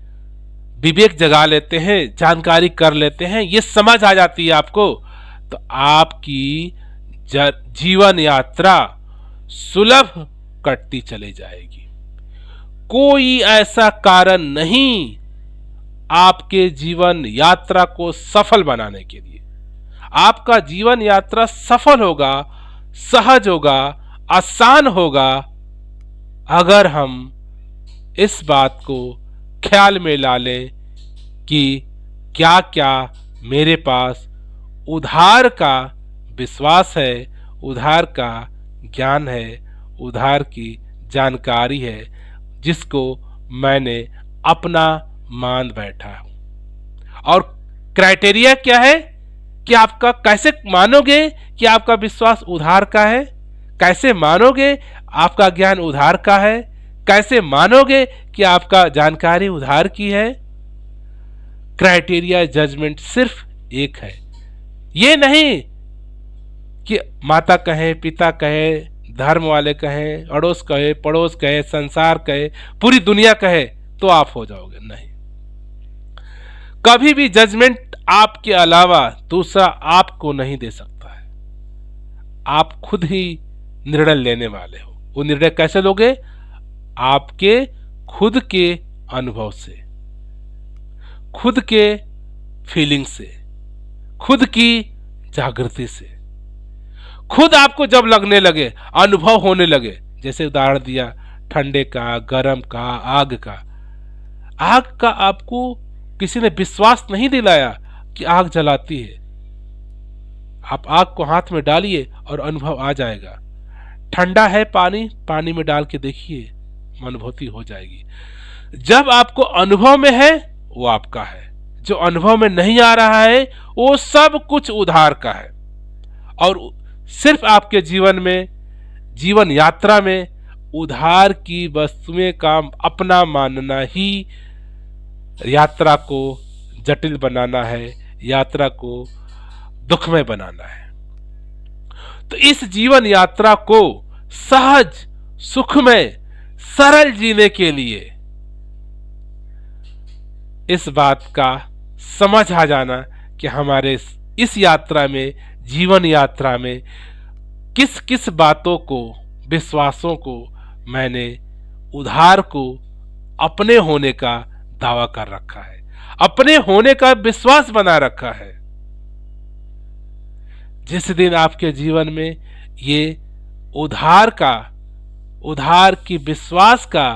विवेक जगा लेते हैं, जानकारी कर लेते हैं, ये समझ आ जाती है आपको, तो आपकी जीवन यात्रा सुलभ कटती चली जाएगी। कोई ऐसा कारण नहीं आपके जीवन यात्रा को सफल बनाने के लिए। आपका जीवन यात्रा सफल होगा, सहज होगा, आसान होगा, अगर हम इस बात को ख्याल में ला लें कि क्या क्या मेरे पास उधार का विश्वास है, उधार का ज्ञान है, उधार की जानकारी है, जिसको मैंने अपना मान बैठा हूं। और क्राइटेरिया क्या है कि आपका कैसे मानोगे कि आपका विश्वास उधार का है, कैसे मानोगे आपका ज्ञान उधार का है, कैसे मानोगे कि आपका जानकारी उधार की है। क्राइटेरिया जजमेंट सिर्फ एक है। ये नहीं कि माता कहे, पिता कहे, धर्म वाले कहें, अड़ोस कहे, पड़ोस कहे, संसार कहे, पूरी दुनिया कहे तो आप हो जाओगे, नहीं। कभी भी जजमेंट आपके अलावा दूसरा आपको नहीं दे सकता है। आप खुद ही निर्णय लेने वाले हो। वो निर्णय कैसे लोगे? आपके खुद के अनुभव से, खुद के फीलिंग से, खुद की जागृति से। खुद आपको जब लगने लगे, अनुभव होने लगे, जैसे उदाहरण दिया ठंडे का, गर्म का, आग का। आग का आपको किसी ने विश्वास नहीं दिलाया कि आग जलाती है। आप आग को हाथ में डालिए और अनुभव आ जाएगा। ठंडा है पानी, पानी में डाल के देखिए, अनुभूति हो जाएगी। जब आपको अनुभव में है वो आपका है, जो अनुभव में नहीं आ रहा है वो सब कुछ उधार का है। और सिर्फ आपके जीवन में, जीवन यात्रा में उधार की वस्तुएं का अपना मानना ही यात्रा को जटिल बनाना है, यात्रा को दुखमय बनाना है। तो इस जीवन यात्रा को सहज, सुखमय, सरल जीने के लिए इस बात का समझ आ जाना कि हमारे इस यात्रा में, जीवन यात्रा में किस किस बातों को, विश्वासों को मैंने उधार को अपने होने का दावा कर रखा है, अपने होने का विश्वास बना रखा है। जिस दिन आपके जीवन में ये उधार का, उधार की विश्वास का,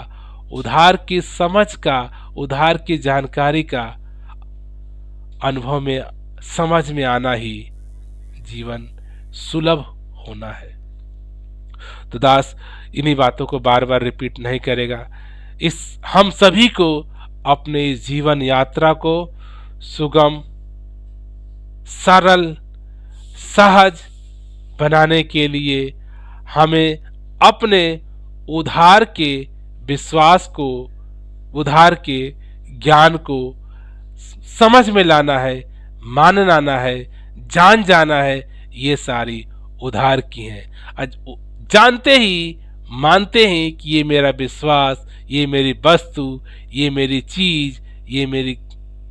उधार की समझ का, उधार की जानकारी का अनुभव में, समझ में आना ही जीवन सुलभ होना है। तो दास इन्हीं बातों को बार बार रिपीट नहीं करेगा। इस हम सभी को अपने इस जीवन यात्रा को सुगम, सरल, सहज बनाने के लिए हमें अपने उधार के विश्वास को, उधार के ज्ञान को समझ में लाना है, मान लाना है, जान जाना है। ये सारी उधार की हैं। जानते ही, मानते हैं कि ये मेरा विश्वास, ये मेरी वस्तु, ये मेरी चीज, ये मेरी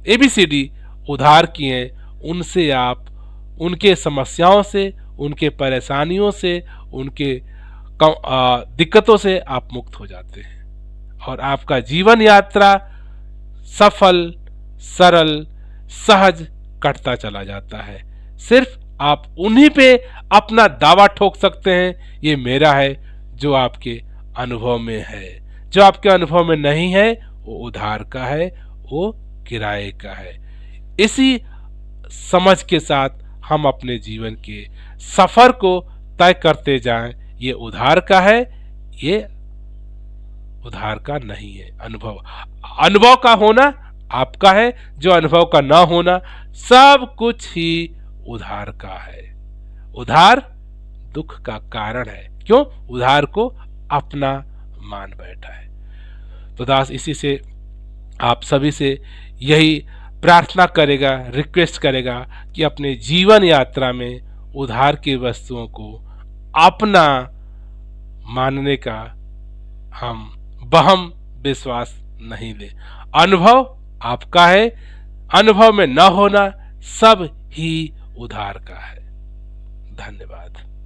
ABCD उधार की हैं। उनसे आप, उनके समस्याओं से, उनके परेशानियों से, उनके दिक्कतों से आप मुक्त हो जाते हैं और आपका जीवन यात्रा सफल, सरल, सहज कटता चला जाता है। सिर्फ आप उन्हीं पे अपना दावा ठोक सकते हैं, ये मेरा है, जो आपके अनुभव में है। जो आपके अनुभव में नहीं है वो उधार का है, वो किराए का है। इसी समझ के साथ हम अपने जीवन के सफर को तय करते जाएं। ये उधार का है, ये उधार का नहीं है। अनुभव अनुभव का होना आपका है, जो अनुभव का ना होना सब कुछ ही उधार का है। उधार दुख का कारण है। क्यों? उधार को अपना मान बैठा है। तो दास इसी से आप सभी से यही प्रार्थना करेगा, रिक्वेस्ट करेगा कि अपने जीवन यात्रा में उधार की वस्तुओं को अपना मानने का हम वहम विश्वास नहीं ले। अनुभव आपका है, अनुभव में न होना सब ही उधार का है। धन्यवाद।